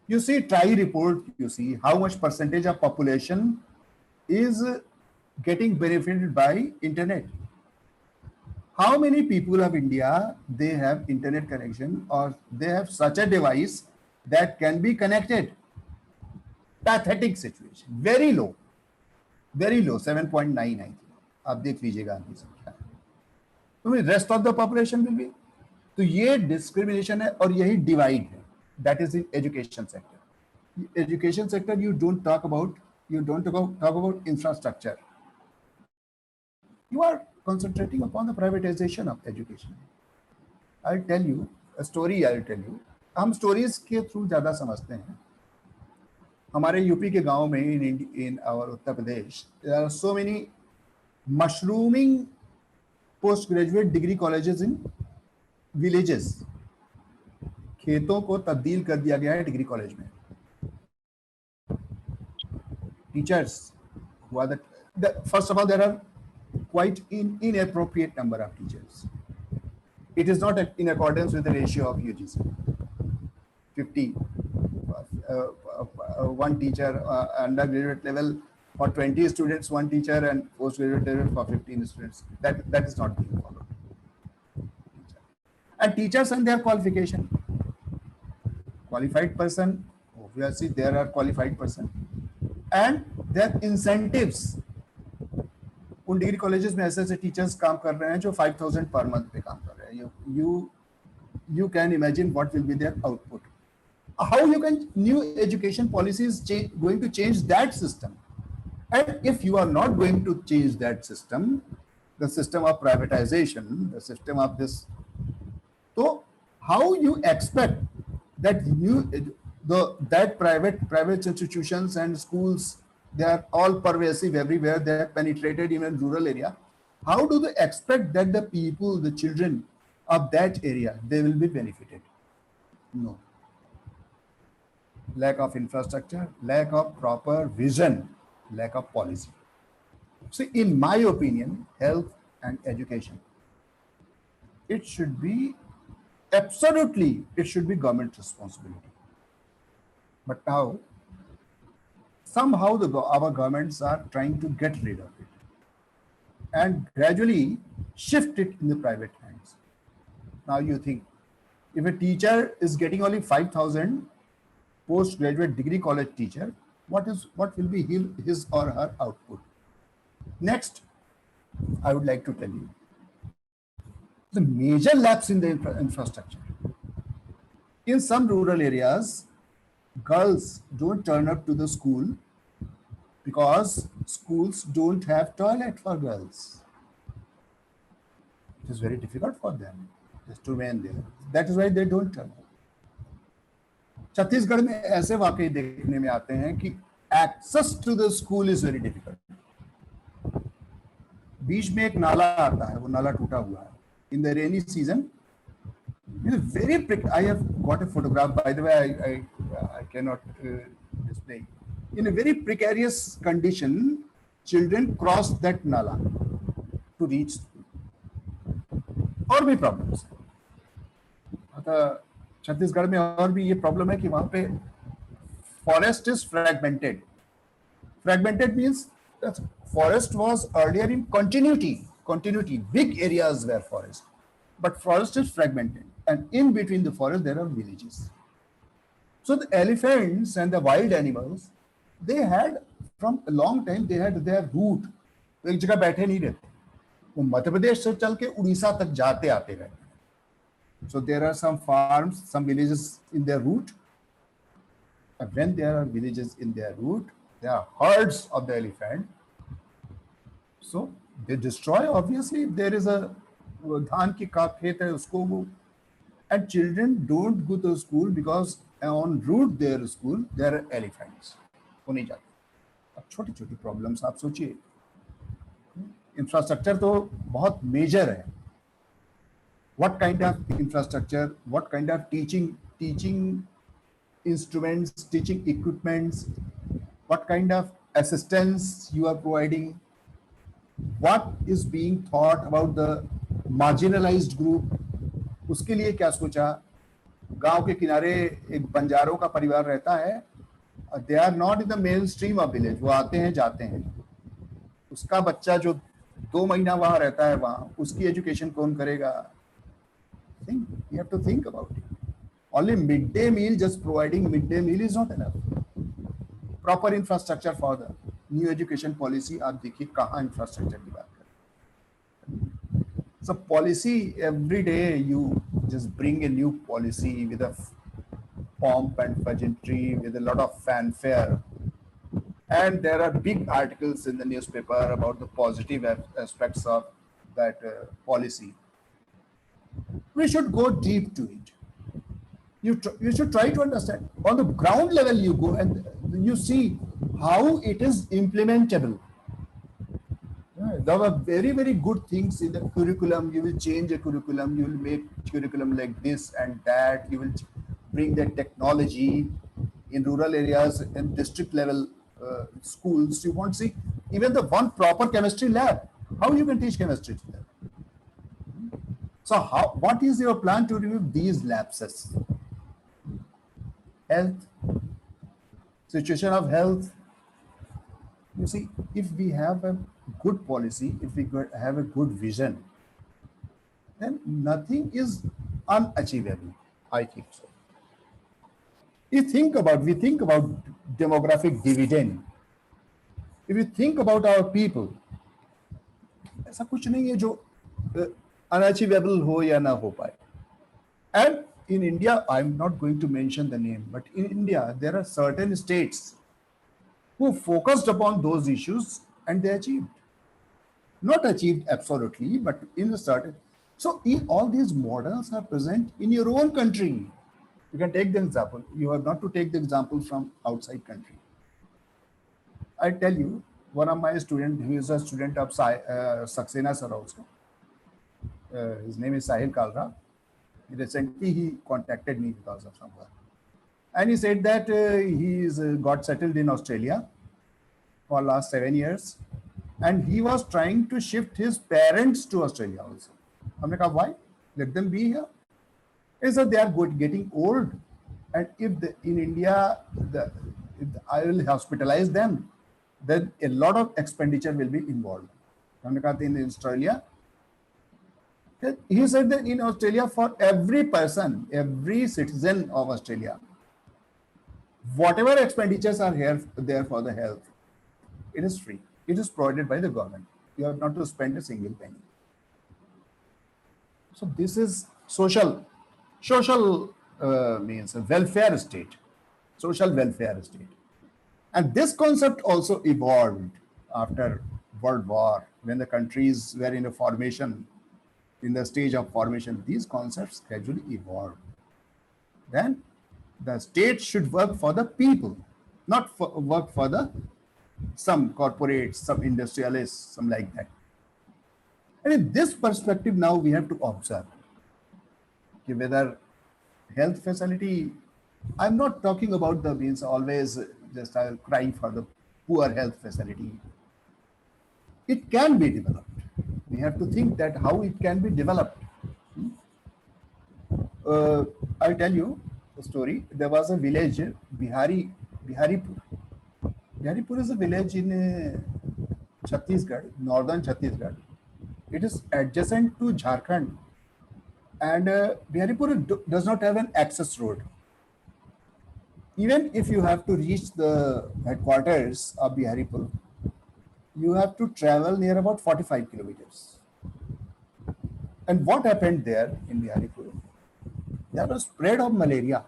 Speaker 4: You see, TRI report, you see how much percentage of population is getting benefited by internet. How many people of India, they have internet connection or they have such a device that can be connected? Pathetic situation, very low, 7.9 I think. आप देख लीजिएगा आपकी संख्या. तो rest of the population will be. तो ये discrimination है और यही divide है. That is in education sector. Education sector, you don't talk about infrastructure. You are concentrating upon the privatization of education. I'll tell you a story. हम stories के through ज़्यादा समझते हैं. हमारे यूपी के गांव में in our Uttar Pradesh, there are so many mushrooming postgraduate degree colleges in villages. खेतों को तब्दील कर दिया गया है डिग्री कॉलेज में. Teachers who are first of all, there are quite inappropriate number of teachers. It is not in accordance with the ratio of UGC. 50 one teacher undergraduate level for 20 students, one teacher, and postgraduate level for 15 students. That is not being followed. And teachers and their qualification. Qualified person, obviously there are qualified person, and their incentives. उन degree colleges में ऐसे teachers काम कर रहे हैं जो 5,000 per month पे काम कर रहे हैं. You can imagine what will be their output. How you can new education policies going to change that system? And if you are not going to change that system, the system of privatization, the system of this, so how you expect that that private institutions and schools, they are all pervasive everywhere, they are penetrated even in rural area. How do they expect that the people, the children of that area, they will be benefited? No. Lack of infrastructure, lack of proper vision, lack of policy. So in my opinion, health and education, it should be absolutely, it should be government responsibility. But now, somehow our governments are trying to get rid of it and gradually shift it in the private hands. Now you think, if a teacher is getting only 5,000, postgraduate degree college teacher, what will be his or her output. Next, I would like to tell you the major lapse in the infrastructure. In some rural areas, girls don't turn up to the school because schools don't have toilet for girls. It is very difficult for them just to remain there. That is why they don't turn up. Chhattisgarh में ऐसे वाकई देखने में आते हैं कि access to the school is very difficult. बीच में एक नाला आता है, वो नाला टूटा हुआ है. In the rainy season, very I have got a photograph, by the way. I cannot display. In a very precarious condition, children cross that nala to reach school. और भी प्रॉब्लम्स है. छत्तीसगढ़ में और भी ये प्रॉब्लम है कि वहां पे forest is fragmented. Fragmented means forest was earlier in continuity. Big areas were forest, but forest is fragmented, and in between the forest there are villages. So the elephants and the wild animals, they had from a long time, they had their route. एक जगह बैठे नहीं रहते, वो मध्य प्रदेश से चल के उड़ीसा तक जाते आते रहते. So there are some farms, some villages in their route. And when there are villages in their route, there are herds of the elephant. So they destroy, obviously. If there is a dhan ki khet hai, usko wo, and children don't go to school because on route their school there are elephants. वो नहीं जाते. अब छोटी छोटी problems आप सोचिए. Infrastructure तो बहुत मेजर है. What kind of infrastructure, what kind of teaching instruments, teaching equipments, what kind of assistance you are providing, what is being thought about the marginalized group. उसके लिए क्या सोचा. गांव के किनारे एक बंजारों का परिवार रहता है. They are not in the mainstream of village. वो आते हैं जाते हैं. उसका बच्चा जो 2 महीना वहां रहता है, वहां उसकी एजुकेशन कौन करेगा. You have to think about it. Only midday meal, just providing midday meal is not enough. Proper infrastructure for the new education policy. आप देखिए कहाँ infrastructure की बात करें. So policy, every day you just bring a new policy with a pomp and pageantry, with a lot of fanfare, and there are big articles in the newspaper about the positive aspects of that policy. We should go deep to it. You should try to understand. On the ground level you go and you see how it is implementable. There were very, very good things in the curriculum. You will change a curriculum, you will make curriculum like this and that. You will bring the technology in rural areas and district level schools. You won't see even the one proper chemistry lab. How you can teach chemistry to them? So what is your plan to remove these lapses? Health, situation of health. You see, if we have a good policy, if we have a good vision, then nothing is unachievable. I think so. We think about demographic dividend. If you think about our people, ऐसा कुछ नहीं है जो unachievable हो या ना हो पाए. And in India, I'm not going to mention the name, but in India, there are certain states who focused upon those issues and they achieved. Not achieved absolutely, but in a certain. So all these models are present in your own country. You can take the example. You have not to take the example from outside country. I tell you, one of my students, who is a student of Saxena sir also. His name is Sahil Kalra. Recently, he contacted me because of some work. And he said that he's got settled in Australia for last 7 years. And he was trying to shift his parents to Australia also. हमने कहा, why? Let them be here. He said they are getting old. And if in India, if I will hospitalize them, then a lot of expenditure will be involved. हमने कहा in Australia, he said that in Australia, for every person, every citizen of Australia, Whatever expenditures are here there for the health, it is free. It is provided by the government. You have not to spend a single penny. So this is social means a welfare state, social welfare state. And this concept also evolved after World War, when the countries were in a formation, in the stage of formation. These concepts gradually evolved. Then the state should work for the people, not work for the some corporates, some industrialists, some like that. And in this perspective, now we have to observe whether health facility, I'm not talking about the means always just crying for the poor health facility. It can be developed. We have to think that how it can be developed. I'll tell you a story. There was a village, Biharipur. Biharipur is a village in Chhattisgarh, northern Chhattisgarh. It is adjacent to Jharkhand, and Biharipur does not have an access road. Even if you have to reach the headquarters of Biharipur, you have to travel near about 45 kilometers. And what happened there in Biharipur? There was spread of malaria.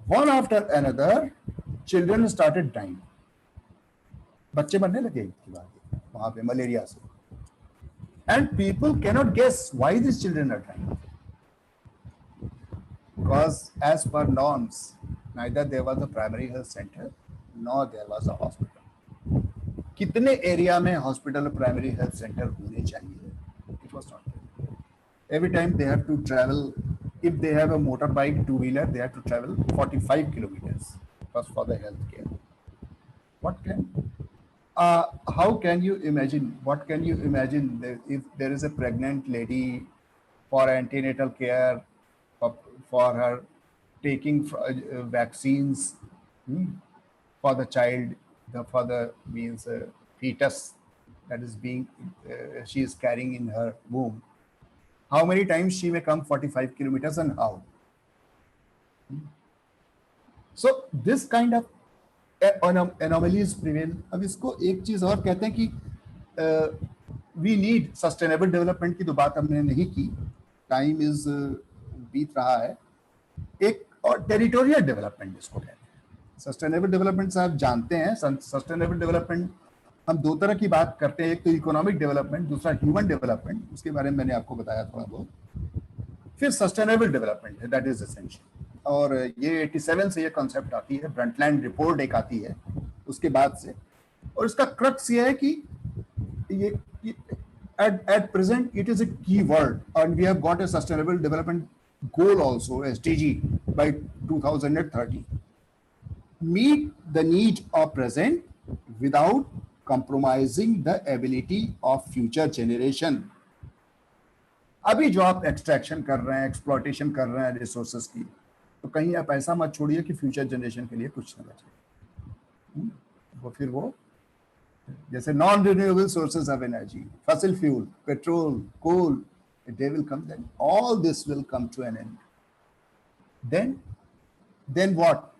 Speaker 4: One after another, children started dying. बच्चे मरने लगे इसके बाद वहाँ पे malaria से. And people cannot guess why these children are dying. Because as per norms, neither there was a primary health center, nor there was a hospital. कितने area में हॉस्पिटल प्राइमरी हेल्थ सेंटर होने चाहिए? It was not there. Every time they have to travel, if they have a motorbike, two-wheeler, they have to travel 45 kilometers first for the health care. What can, how can you imagine, what can you imagine if there is a pregnant lady for antenatal care, for her taking vaccines for the child, for the means fetus that is being, she is carrying in her womb. How many times she may come 45 kilometers and how? So this kind of anomalies prevail. अब इसको एक चीज और कहते हैं कि we need sustainable development की तो बात हमने नहीं की, टाइम इज बीत रहा है. एक और टेरिटोरियल डेवलपमेंट इसको कहते हैं. सस्टेनेबल डेवलपमेंट से आप जानते हैं, सस्टेनेबल डेवलपमेंट हम दो तरह की बात करते हैं. एक तो इकोनॉमिक डेवलपमेंट, दूसरा ह्यूमन डेवलपमेंट. उसके बारे में मैंने आपको बताया थोड़ा बहुत. फिर सस्टेनेबल डेवलपमेंट है, दैट इज एसेंशियल. और ये 87 से ये कॉन्सेप्ट आती है, ब्रंटलैंड रिपोर्ट एक आती है उसके बाद से. और इसका क्रक्स ये है कि ये at present it is a key word, and we have got a sustainable development goal also, SDG, by 2030. Meet the need of present without compromising the ability of future generation. अभी जो आप extraction कर रहे हैं, exploitation कर रहे हैं resources की, तो कहीं आप ऐसा मत छोड़िए कि फ्यूचर जनरेशन के लिए कुछ न बचे. वो फिर वो जैसे non renewable sources of energy, fossil fuel, petrol, coal, they will come, then all this will come to an end. Then what?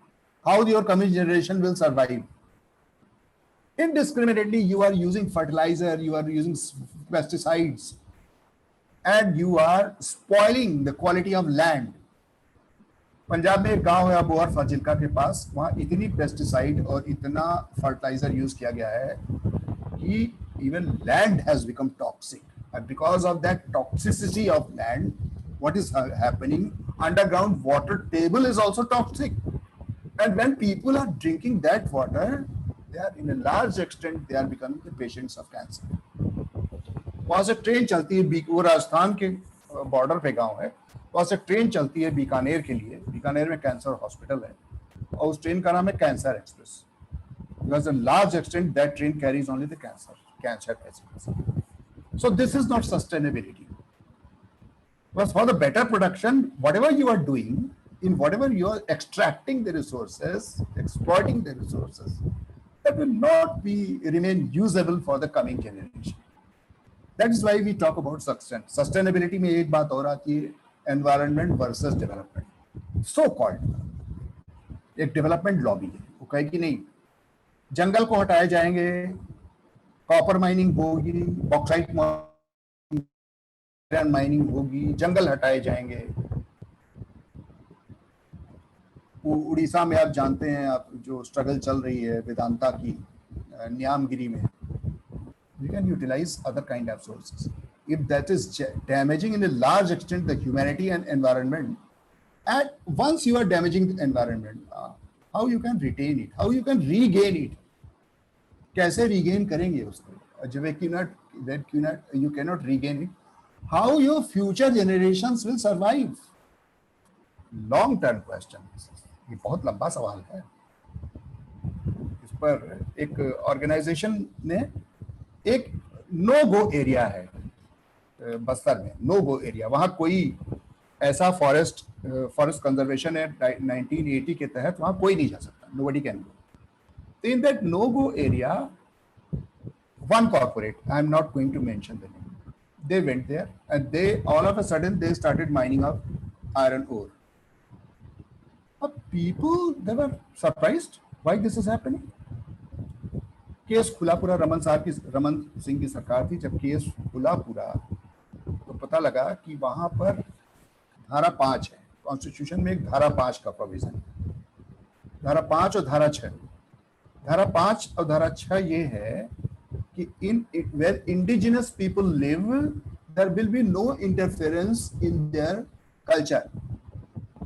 Speaker 4: How your coming generation will survive? Indiscriminately you are using fertilizer, you are using pesticides, and you are spoiling the quality of land. Punjab में एक गांव है अबोहर फाजिल्का के पास, वहाँ इतनी pesticide और इतना fertiliser use किया गया है कि even land has become toxic. And because of that toxicity of land, what is happening? Underground water table is also toxic. And when people are drinking that water, they are in a large extent, they are becoming the patients of cancer. वहाँ से train चलती है, वो राजस्थान के border पे गांव है, वहाँ से ट्रेन चलती है बीकानेर के लिए. बीकानेर में कैंसर हॉस्पिटल है और उस ट्रेन का नाम है cancer express. Because a large extent that train carries only the cancer patients. So this is not sustainability. Because for the better production, whatever you are doing, in whatever you are extracting the resources, exploiting the resources, that will not remain usable for the coming generation. That is why we talk about sustainability. में एक बात और आती है, environment versus development, so called. एक development lobby है, वो कहे कि नहीं जंगल को हटाए जाएंगे, कॉपर माइनिंग होगी, बॉक्साइट माइनिंग होगी, जंगल हटाए जाएंगे। उड़ीसा में आप जानते हैं, आप जो स्ट्रगल चल रही है वेदांता की न्यामगिरी में, we can utilize other kind of sources. If that is damaging in a large extent the humanity and environment, and once you are damaging the environment, how you can retain it, how you can regain it, कैसे regain करेंगे उसको, जब you cannot regain it, how your future generations will survive? Long term question, ये बहुत लंबा सवाल है। इस पर एक ऑर्गेनाइजेशन ने एक नो गो एरिया है बस्तर में, नो गो एरिया, वहां कोई ऐसा फॉरेस्ट कंजर्वेशन है 1980 के तहत, वहां कोई नहीं जा सकता, नोबडी कैन गो। तो in that no go area one corporate, I am not going to mention the name, they went there and they all of a sudden they started mining up iron ore. People, they were surprised why this is happening. Case खुला पूरा रमन सिंह की सरकार थी, जब case खुला पूरा तो पता लगा कि वहां पर धारा 5 है, कॉन्स्टिट्यूशन में एक धारा 5 का प्रोविजन है, धारा 5 और धारा 6। धारा 5 और धारा 6 ये है कि where indigenous people live, there will be no interference in their culture.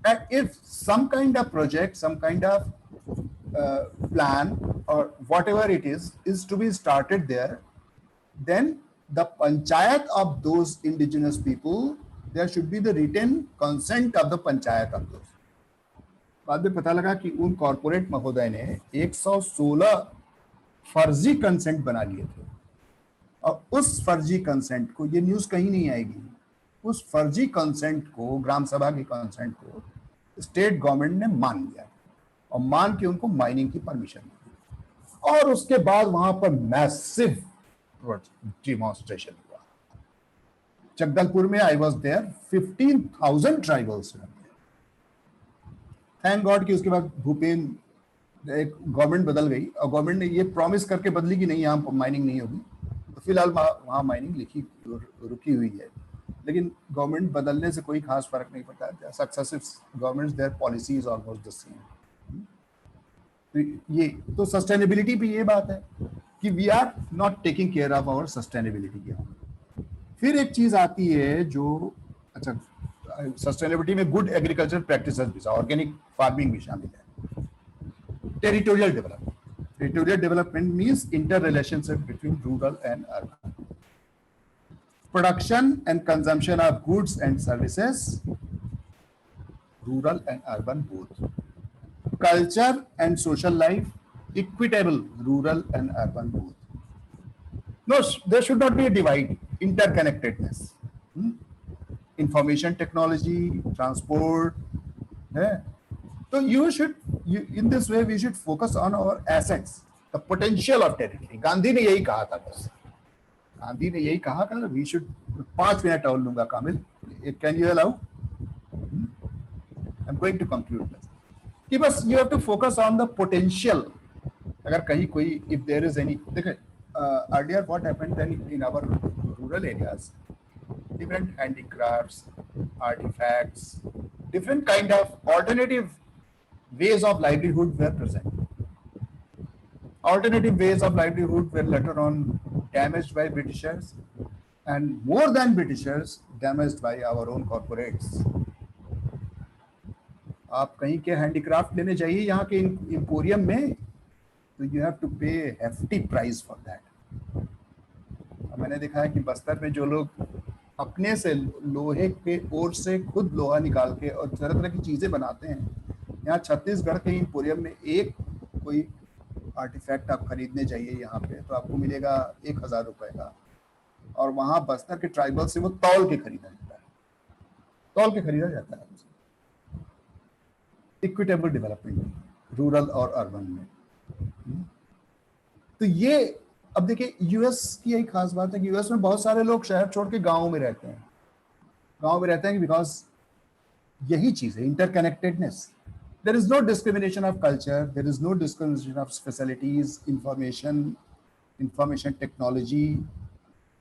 Speaker 4: And if some kind of project, some kind of plan or whatever it is to be started there, then the panchayat of those indigenous people, there should be the written consent of the panchayat of those. बाद में पता लगा कि उन corporate महोदय ने 116 फर्जी consent बना लिए थे, और उस फर्जी कंसेंट को, ये न्यूज कहीं नहीं आएगी, उस फर्जी कंसेंट को, ग्राम सभा के कंसेंट को स्टेट गवर्नमेंट ने मान लिया और मान के उनको माइनिंग की परमिशन दी। और उसके बाद वहां पर मैसिव डिमॉन्स्ट्रेशन हुआ। जगदलपुर में I was there, 15,000 tribals. Thank God कि उसके बाद भूपेंद्र, एक गवर्नमेंट बदल गई और गवर्नमेंट ने ये प्रॉमिस करके बदली कि नहीं यहाँ माइनिंग नहीं होगी, तो फिलहाल वहाँ माइनिंग रुकी हुई है। लेकिन गवर्नमेंट बदलने से कोई खास फर्क नहीं पड़ता, successive governments, their policy is almost the same. ये तो सस्टेनेबिलिटी पे ये बात है कि we are not taking care of our sustainability के। फिर एक चीज आती है जो, अच्छा, सस्टेनेबिलिटी में गुड एग्रीकल्चर प्रैक्टिसेस भी, ऑर्गेनिक फार्मिंग भी शामिल है। Territorial development, territorial development means inter relationship between rural and urban, production and consumption of goods and services, rural and urban both, culture and social life, equitable, rural and urban both. No, there should not be a divide, interconnectedness, information technology, transport, so in this way we should focus on our assets, the potential of territory. Gandhi ने यही कहा था, बस गांधी ने यही कहा कि we should, 5 minute और लूंगा Kamil, can you allow, I am going to conclude कि बस you have to focus on the potential. अगर कहीं कोई, इफ देयर इज एनी, देखिए earlier what happened then in our rural areas, different handicrafts, artefacts, different kind of alternative ways of livelihood were present. Alternative ways of livelihood were later on damaged by Britishers, and more than Britishers, damaged by our own corporates. आप कहीं के handicraft लेने जाइए यहाँ के emporium में, तो you have to पे हेफ्टी प्राइस फॉर दैट। मैंने देखा है कि बस्तर में जो लोग अपने से लोहे के ओर से खुद लोहा निकाल के और तरह तरह की चीजें बनाते हैं, यहाँ छत्तीसगढ़ के एम्पोरियम में एक कोई आर्टिफैक्ट आप खरीदने जाइए यहाँ पे तो आपको मिलेगा 1,000 रुपए का, और वहां बस्तर के ट्राइबल से वो तौल के खरीदा जाता है, तौल के खरीदा जाता है। इक्विटेबल डेवलपमेंट रूरल और अर्बन में, तो ये अब देखिए यूएस की एक खास बात है कि यूएस में बहुत सारे लोग शहर छोड़ के गाँव में रहते हैं, बिकॉज यही चीज है, interconnectedness. There is no discrimination of culture. There is no discrimination of facilities, information technology,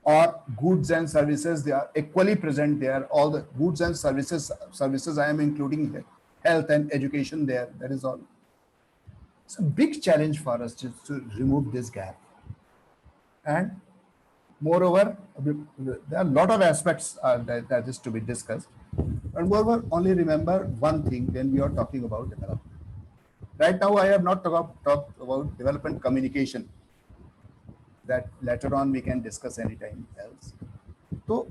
Speaker 4: or goods and services. They are equally present there. All the goods and services I am including here, health and education there. That is all. It's a big challenge for us to remove this gap. And moreover, there are a lot of aspects that is to be discussed. And moreover, only remember one thing when we are talking about development. Right now, I have not talked about development communication. That later on we can discuss anytime else. So,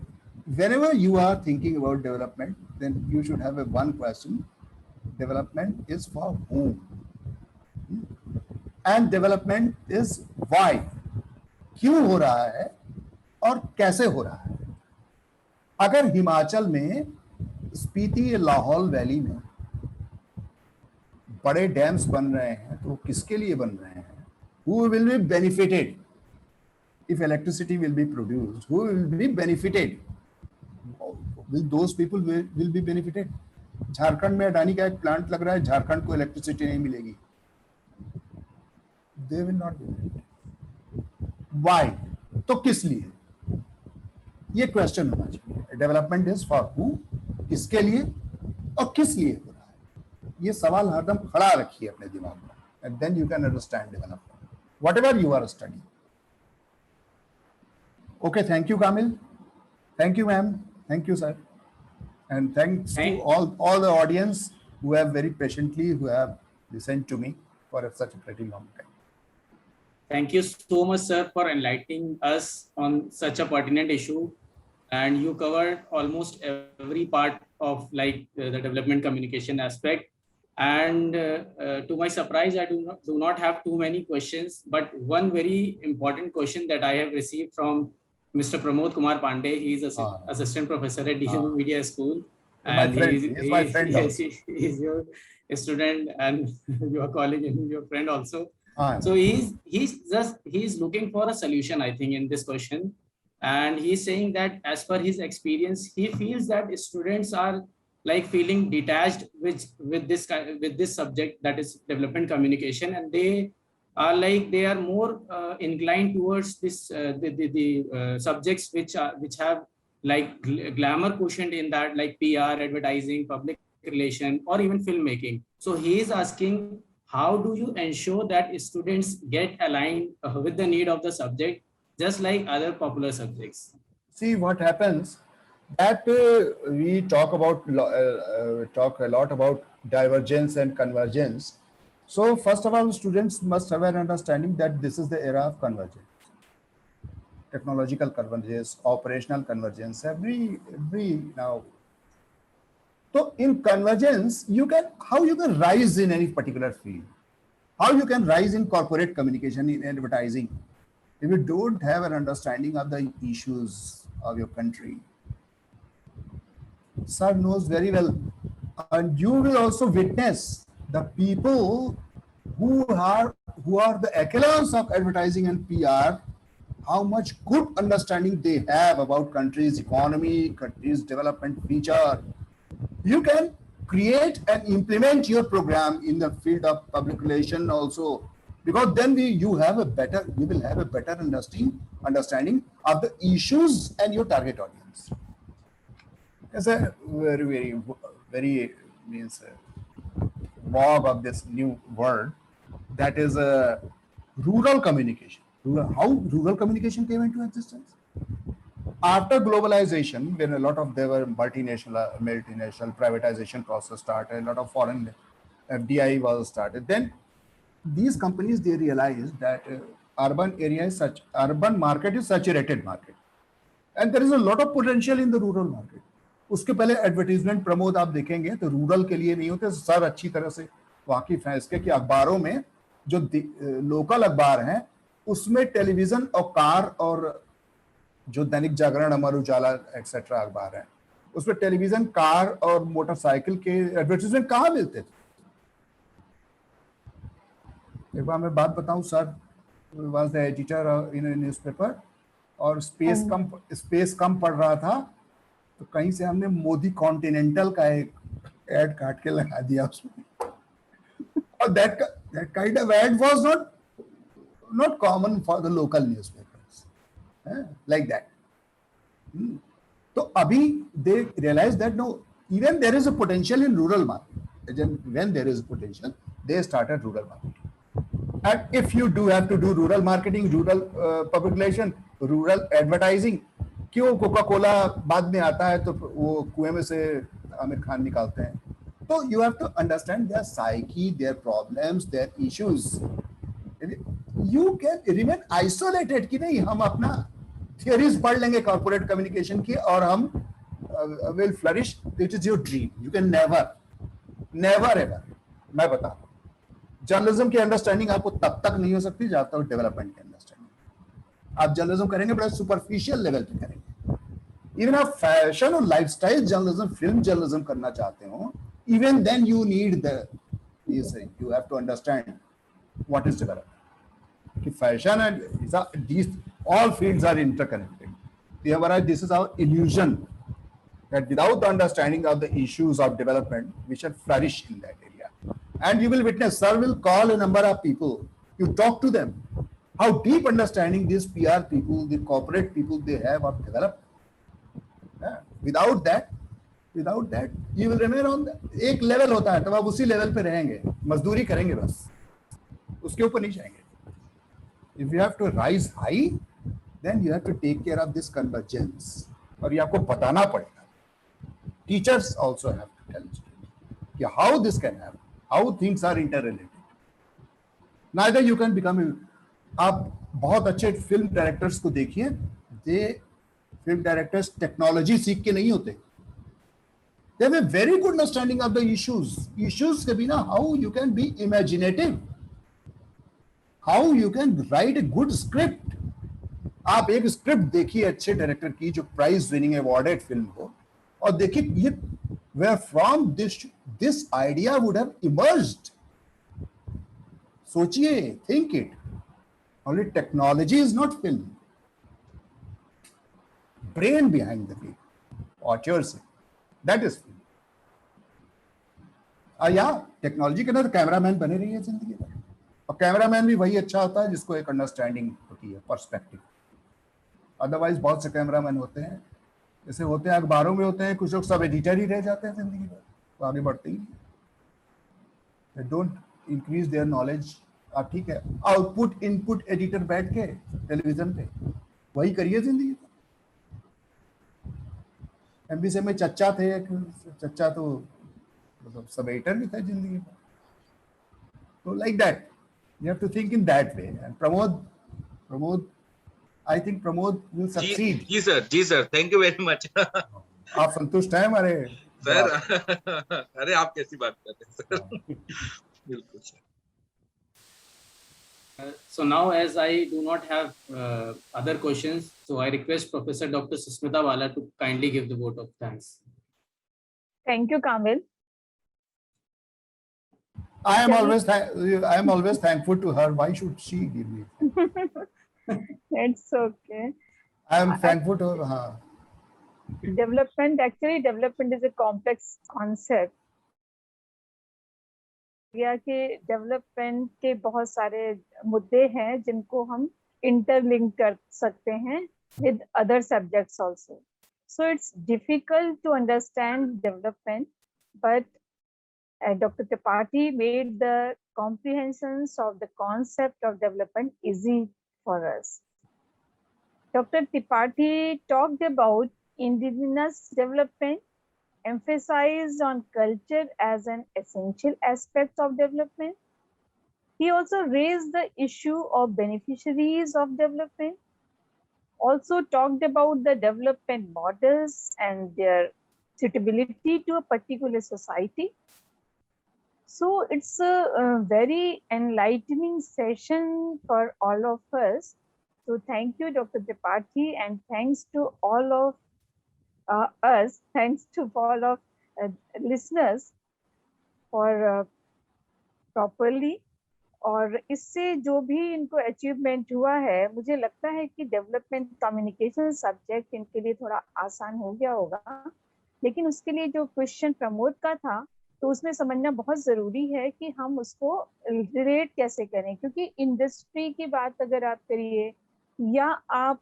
Speaker 4: whenever you are thinking about development, then you should have one question: development is for whom? And development is why? क्यों हो रहा है और कैसे हो रहा है? अगर हिमाचल में स्पीति लाहौल वैली में बड़े डैम्स बन रहे हैं तो किसके लिए बन रहे हैं? Who will be benefited if electricity will be produced? Who will be benefited? Will those people will be benefited? Jharkhand में अडानी का एक प्लांट लग रहा है, झारखंड को इलेक्ट्रिसिटी नहीं मिलेगी. They will not be benefited. Why? तो किस लिए? ये क्वेश्चन होना चाहिए. डेवलपमेंट इज फॉर हू, किसके लिए और किस लिए हो रहा है, ये सवाल हरदम खड़ा रखिए अपने दिमाग में, and then you can understand development whatever you are studying. Okay, thank you, Kamil. Thank you, ma'am. Thank you, sir. And thanks to all the audience who have very patiently who have listened to me for such a pretty long time.
Speaker 2: Thank you so much, sir, for enlightening us on such a pertinent issue. And you covered almost every part of like the development communication aspect. And to my surprise, I do not have too many questions, but one very important question that I have received from Mr. Pramod Kumar Pandey. He is assistant professor at DME Media School. And
Speaker 4: He's my friend.
Speaker 2: He is your student, and you are calling him your friend also. So he's looking for a solution, I think, in this question. And he's saying that as per his experience, he feels that students are like feeling detached with this subject, that is development communication, and they are more inclined towards this the subjects which have like glamour quotient in that, like PR, advertising, public relation, or even filmmaking. So he is asking, how do you ensure that students get aligned with the need of the subject, just like other popular subjects?
Speaker 4: See what happens that we talk a lot about divergence and convergence. So first of all, students must have an understanding that this is the era of convergence, technological convergence, operational convergence, every now. So in convergence, how you can rise in any particular field, how you can rise in corporate communication, in advertising, if you don't have an understanding of the issues of your country. Sir knows very well, and you will also witness the people who are the echelons of advertising and PR, how much good understanding they have about country's economy, country's development feature. You can create and implement your program in the field of public relation also, because then you will have a better understanding of the issues and your target audience. It's a very means vogue of this new word, that is rural communication. How rural communication came into existence? After globalization, when there were multinational privatization process started, a lot of foreign FDI was started. Then these companies, they realized that urban market is saturated market, and there is a lot of potential in the rural market. उसके पहले advertisement Pramod आप देखेंगे तो rural के लिए नहीं होते. Sir अच्छी तरह से वाकिफ है इसके कि अखबारों में जो लोकल अखबार हैं उसमें टेलीविजन और कार, और जो दैनिक जागरण, अमर उजाला एक्सेट्रा अखबार हैं, उसमें टेलीविजन, कार और मोटरसाइकिल के एडवर्टीजमेंट कहाँ मिलते थे? एक बार मैं बात बताऊं, sir was the editor in newspaper, और स्पेस कम पढ़ रहा था, तो कहीं से हमने मोदी कॉन्टिनेंटल का एक एड काट के लगा दिया उसमें. Or that kind of ad was not common for the local newspapers, like that. So abhi they realize that no, even there is a potential in rural market. When there is potential, they started rural marketing. And if you do have to do rural marketing, rural public relation, rural advertising, क्यों Coca Cola बाद में आता है तो वो कुएं में से आमिर खान निकालते हैं? तो you have to understand their psyche, their problems, their issues. You can remain isolated कि नहीं हम अपना theories पढ़ लेंगे corporate communication की और हम will flourish. It is your dream. You can never ever. मैं बता रहा हूँ जर्नलिज्म की अंडरस्टैंडिंग आपको तब तक नहीं हो सकती जब तक डेवलपमेंट की अंडरस्टैंडिंग। आप जर्नलिज्म करेंगे बड़ा सुपरफिशियल लेवल पे करेंगे। इवन आप फैशन और लाइफस्टाइल जर्नलिज्म, फिल्म जर्नलिज्म करना चाहते हो, even then you need the you have to understand what is development कि fashion and these all fields are interconnected. Therefore, this is our illusion that without the understanding of the issues of development, we shall flourish in that area. And you will witness, sir will call a number of people. You talk to them. How deep understanding these PR people, the corporate people they have of development. Yeah. Without that, you will remain on the एक level होता है, तब आप उसी level पे रहेंगे, मजदूरी करेंगे बस, उसके ऊपर नहीं जाएंगे. If you have to rise high, then you have to take care of this convergence. और ये आपको बताना पड़ेगा. Teachers also have to tell students how this can happen, how things are interrelated. Neither you can become. आप बहुत अच्छे film directors को देखिए, फिल्म डायरेक्टर्स टेक्नोलॉजी सीख के नहीं होते. They have a very good understanding of the issues. Issues के बिना how you can be imaginative, how you can write a good script. आप एक स्क्रिप्ट देखिए अच्छे डायरेक्टर की जो प्राइज विनिंग अवार्डेड फिल्म हो, और देखिए ये where from this idea would have emerged. सोचिए, think it. Only technology is not film. Brain behind the film, authors, that is film. या टेक्नोलॉजी के अंदर कैमरामैन बने रही है जिंदगी भर, और कैमरामैन भी वही अच्छा होता है जिसको एक अंडरस्टैंडिंग होती है, पर्सपेक्टिव. अदरवाइज बहुत से कैमरामैन होते हैं, जैसे होते हैं अखबारों में होते हैं, कुछ लोग सब एडिटर ही रह जाते हैं जिंदगी भर, तो आगे बढ़ते ही नहीं, डोंट इंक्रीज देयर नॉलेज. आप ठीक है, आउटपुट इनपुट एडिटर बैठ के टेलीविजन पे वही करिए जिंदगी भर. एमबीसी में चच्चा थे, चच्चा तो मतलब सब एडिटर भी थे जिंदगी भर. तो like that you have to think in that way. And Pramod, I think Pramod will succeed.
Speaker 5: जी sir, thank you very much.
Speaker 4: आप संतुष्ट हैं हमारे
Speaker 5: सर? अरे आप कैसी बात कर रहे हैं सर? बिल्कुल sir.
Speaker 2: So now, as I do not have other questions, so I request Professor Dr. Susmita Wala to kindly give the vote of thanks.
Speaker 6: Thank you, Kamil.
Speaker 4: I am always thankful to her. Why should she give me?
Speaker 6: It's okay.
Speaker 4: I am thankful to her. हाँ.
Speaker 6: Development is a complex concept. या कि development के बहुत सारे मुद्दे हैं जिनको हम इंटरलिंक कर सकते हैं with other subjects also. So it's difficult to understand development, but Dr. Tripathi made the comprehensions of the concept of development easy for us. Dr. Tripathi talked about indigenous development, emphasized on culture as an essential aspect of development. He also raised the issue of beneficiaries of development, also talked about the development models and their suitability to a particular society. So it's a very enlightening session for all of us. So thank you, Dr. Tripathi, and thanks to all of us, thanks to all of listeners for properly. और इससे जो भी इनको achievement हुआ है, मुझे लगता है कि डेवलपमेंट कम्युनिकेशन सब्जेक्ट इनके लिए थोड़ा आसान हो गया होगा. लेकिन उसके लिए जो क्वेश्चन प्रमोद का था, तो उसमें समझना बहुत जरूरी है कि हम उसको रिलेट कैसे करें, क्योंकि इंडस्ट्री की बात अगर आप करिए या आप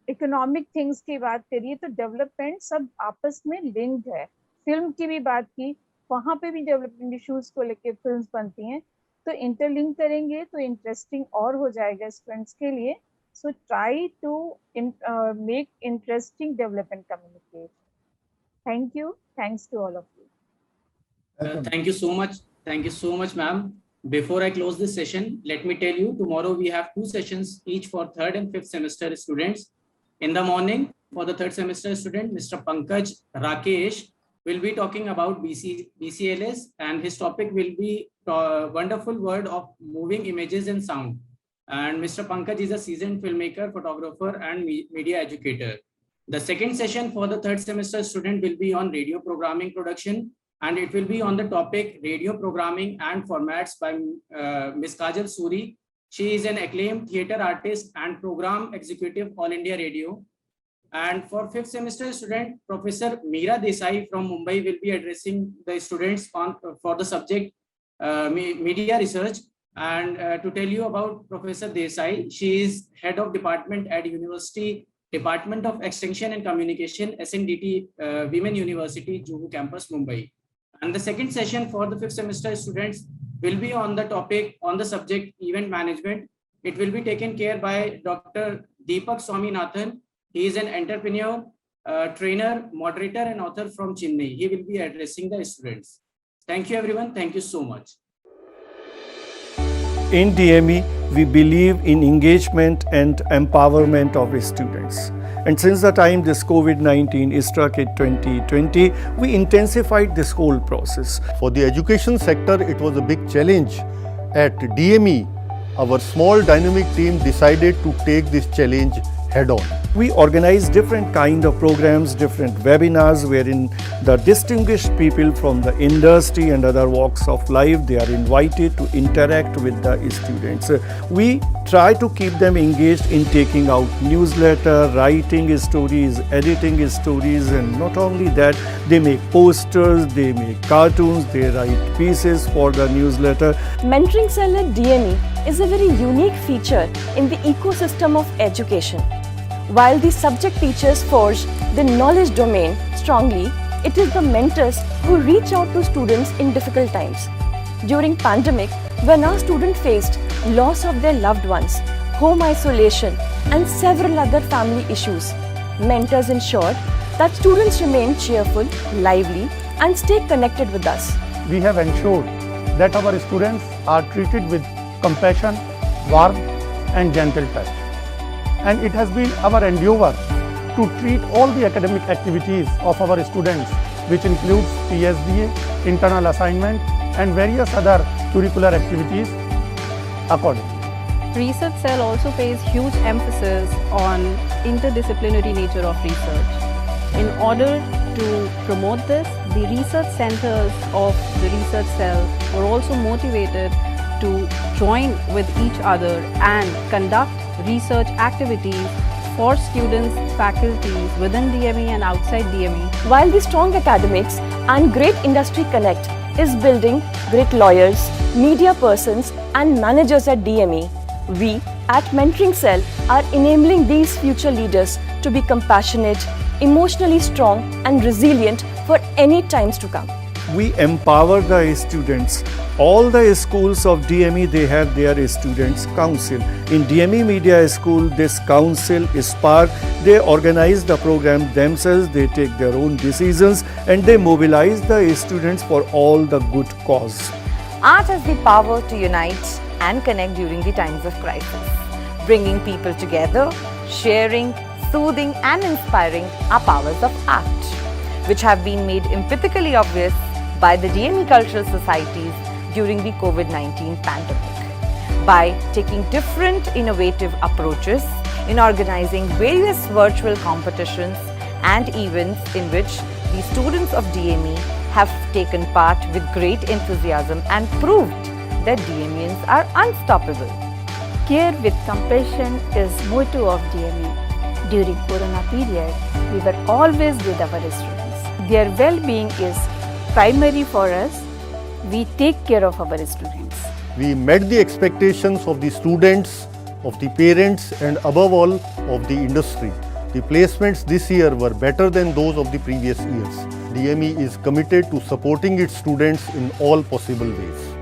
Speaker 6: इकोनॉमिक थिंग्स की बात करिए, तो डेवलपमेंट सब आपस में लिंक्ड है। फिल्म की भी बात की, वहां पे भी डेवलपमेंट इश्यूज को लेके फिल्म्स बनती हैं, तो इंटरलिंक करेंगे तो इंटरेस्टिंग और हो जाएगा स्टूडेंट्स के लिए। So try to make interesting development communication. Thank you. Thanks to all of you.
Speaker 2: Thank you so much. Thank you so much, ma'am. Before I close this session, let me tell you, tomorrow we have 2 sessions each for 3rd and 5th semester students. In the morning, for the 3rd semester student, Mr. Pankaj Rakesh will be talking about BCLS, and his topic will be wonderful world of moving images and sound. And Mr. Pankaj is a seasoned filmmaker, photographer, and media educator. The second session for the 3rd semester student will be on radio programming production, and it will be on the topic radio programming and formats by Ms. Kajal Suri. She is an acclaimed theater artist and program executive All India Radio. And for 5th semester student, Professor Meera Desai from Mumbai will be addressing the students for the subject media research. And to tell you about Professor Desai, she is head of department at University Department of Extension and Communication, SNDT, Women University, Juhu Campus, Mumbai. And the second session for the 5th semester students will be on the topic, on the subject event management. It will be taken care by Dr. Deepak Swaminathan. He is an entrepreneur, trainer, moderator, and author from Chennai. He will be addressing the students. Thank you, everyone. Thank you so much.
Speaker 3: In DME, we believe in engagement and empowerment of students. And since the time this COVID-19 struck in 2020, we intensified this whole process.
Speaker 7: For the education sector, it was a big challenge. At DME, our small dynamic team decided to take this challenge head on.
Speaker 3: We organize different kind of programs, different webinars wherein the distinguished people from the industry and other walks of life, they are invited to interact with the students. We try to keep them engaged in taking out newsletter, writing stories, editing stories, and not only that, they make posters, they make cartoons, they write pieces for the newsletter.
Speaker 8: Mentoring Cell at DME is a very unique feature in the ecosystem of education. While the subject teachers forge the knowledge domain strongly, it is the mentors who reach out to students in difficult times. During pandemic, when our students faced loss of their loved ones, home isolation, and several other family issues, mentors ensured that students remain cheerful, lively, and stay connected with us.
Speaker 7: We have ensured that our students are treated with compassion, warmth, and gentle touch. And it has been our endeavor to treat all the academic activities of our students, which includes PSDA, internal assignment, and various other curricular activities accordingly.
Speaker 9: Research Cell also pays huge emphasis on interdisciplinary nature of research. In order to promote this, the research centers of the Research Cell were also motivated to join with each other and conduct research activities for students, faculties within DME and outside DME.
Speaker 8: While the strong academics and great industry connect is building great lawyers, media persons, and managers at DME, we at Mentoring Cell are enabling these future leaders to be compassionate, emotionally strong, and resilient for any times to come.
Speaker 3: We empower the students. All the schools of DME, they have their students council. In DME Media School, this council is SPARK. They organize the program themselves, they take their own decisions, and they mobilize the students for all the good cause.
Speaker 10: Art has the power to unite and connect during the times of crisis. Bringing people together, sharing, soothing, and inspiring are powers of art, which have been made empathically obvious by the DME cultural societies during the COVID-19 pandemic. By taking different innovative approaches in organizing various virtual competitions and events in which the students of DME have taken part with great enthusiasm and proved that DMEians are unstoppable.
Speaker 11: Care with compassion is motto of DME. During Corona period, we were always with our students. their well-being is primary for us. We take care of our students.
Speaker 7: We met the expectations of the students, of the parents, and above all of the industry. The placements this year were better than those of the previous years. DME is committed to supporting its students in all possible ways.